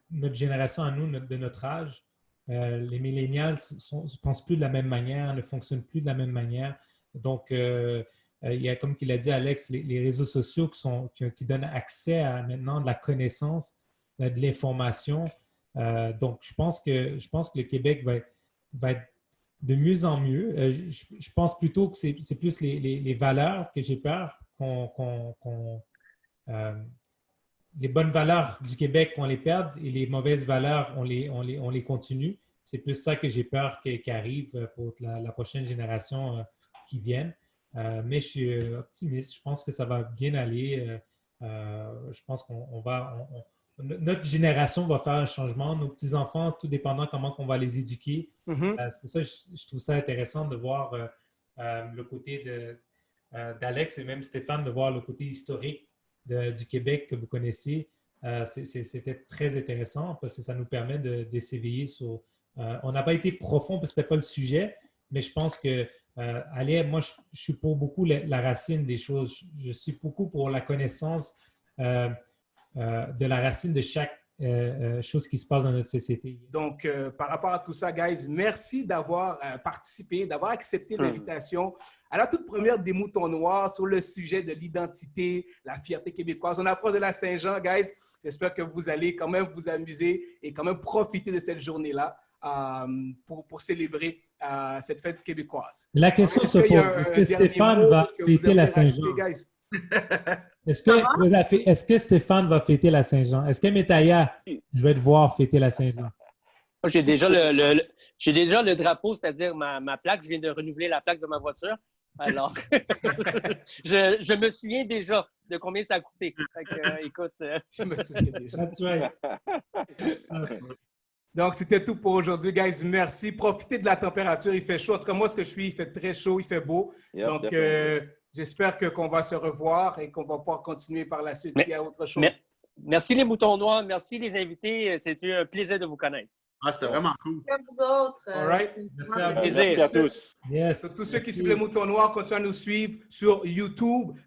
Notre génération à nous, de notre âge, les millénials ne pensent plus de la même manière, ne fonctionnent plus de la même manière. Donc, il y a, comme qu'il a dit Alex, les réseaux sociaux qui donnent accès à maintenant de la connaissance, de l'information. Donc, je pense que le Québec va être de mieux en mieux. Je pense plutôt que c'est plus les valeurs que j'ai peur les bonnes valeurs du Québec, qu'on les perde et les mauvaises valeurs, on les continue. C'est plus ça que j'ai peur qui arrive pour la prochaine génération qui vienne. Mais je suis optimiste. Je pense que ça va bien aller. Je pense notre génération va faire un changement. Nos petits-enfants, tout dépendant comment on va les éduquer. C'est pour ça que je trouve ça intéressant de voir le côté d'Alex et même Stéphane, de voir le côté historique du Québec que vous connaissez. C'était très intéressant parce que ça nous permet de s'éveiller sur... on n'a pas été profond parce que ce n'était pas le sujet, mais je pense que moi, je suis pour beaucoup la racine des choses. Je suis beaucoup pour la connaissance de la racine de chaque chose qui se passe dans notre société. Donc, par rapport à tout ça, guys, merci d'avoir participé, d'avoir accepté l'invitation à la toute première des Moutons Noirs sur le sujet de l'identité, la fierté québécoise. On approche de la Saint-Jean, guys. J'espère que vous allez quand même vous amuser et quand même profiter de cette journée-là pour célébrer cette fête québécoise. La question se pose, est-ce que Stéphane va fêter la Saint-Jean? Est-ce que Stéphane va fêter la Saint-Jean? Est-ce que Métaya, je vais te voir fêter la Saint-Jean? J'ai déjà le drapeau, c'est-à-dire ma plaque. Je viens de renouveler la plaque de ma voiture. Alors, je me souviens déjà de combien ça a coûté. Écoute, je me souviens déjà. Donc, c'était tout pour aujourd'hui, guys. Merci. Profitez de la température. Il fait chaud. En tout cas, moi, ce que je suis, il fait très chaud, il fait beau. Donc, j'espère qu'on va se revoir et qu'on va pouvoir continuer par la suite s'il y a autre chose. Merci les Moutons Noirs. Merci les invités. C'était un plaisir de vous connaître. C'était vraiment cool. Merci à vous autres. All right. Merci à tous. Yes. Tous ceux qui suivent les Moutons Noirs, continuez à nous suivre sur YouTube.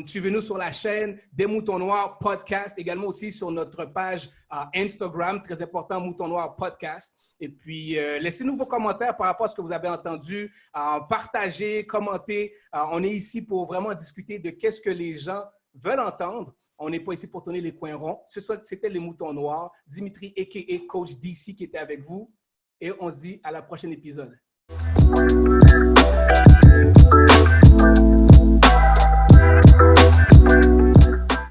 Suivez-nous sur la chaîne des Moutons Noirs Podcast, également aussi sur notre page Instagram, très important, Moutons Noirs Podcast. Et puis, laissez-nous vos commentaires par rapport à ce que vous avez entendu. Partagez, commentez. On est ici pour vraiment discuter de qu'est-ce que les gens veulent entendre. On n'est pas ici pour tourner les coins ronds. C'était les Moutons Noirs. Dimitri, a.k.a. Coach DC, qui était avec vous. Et on se dit à la prochaine épisode.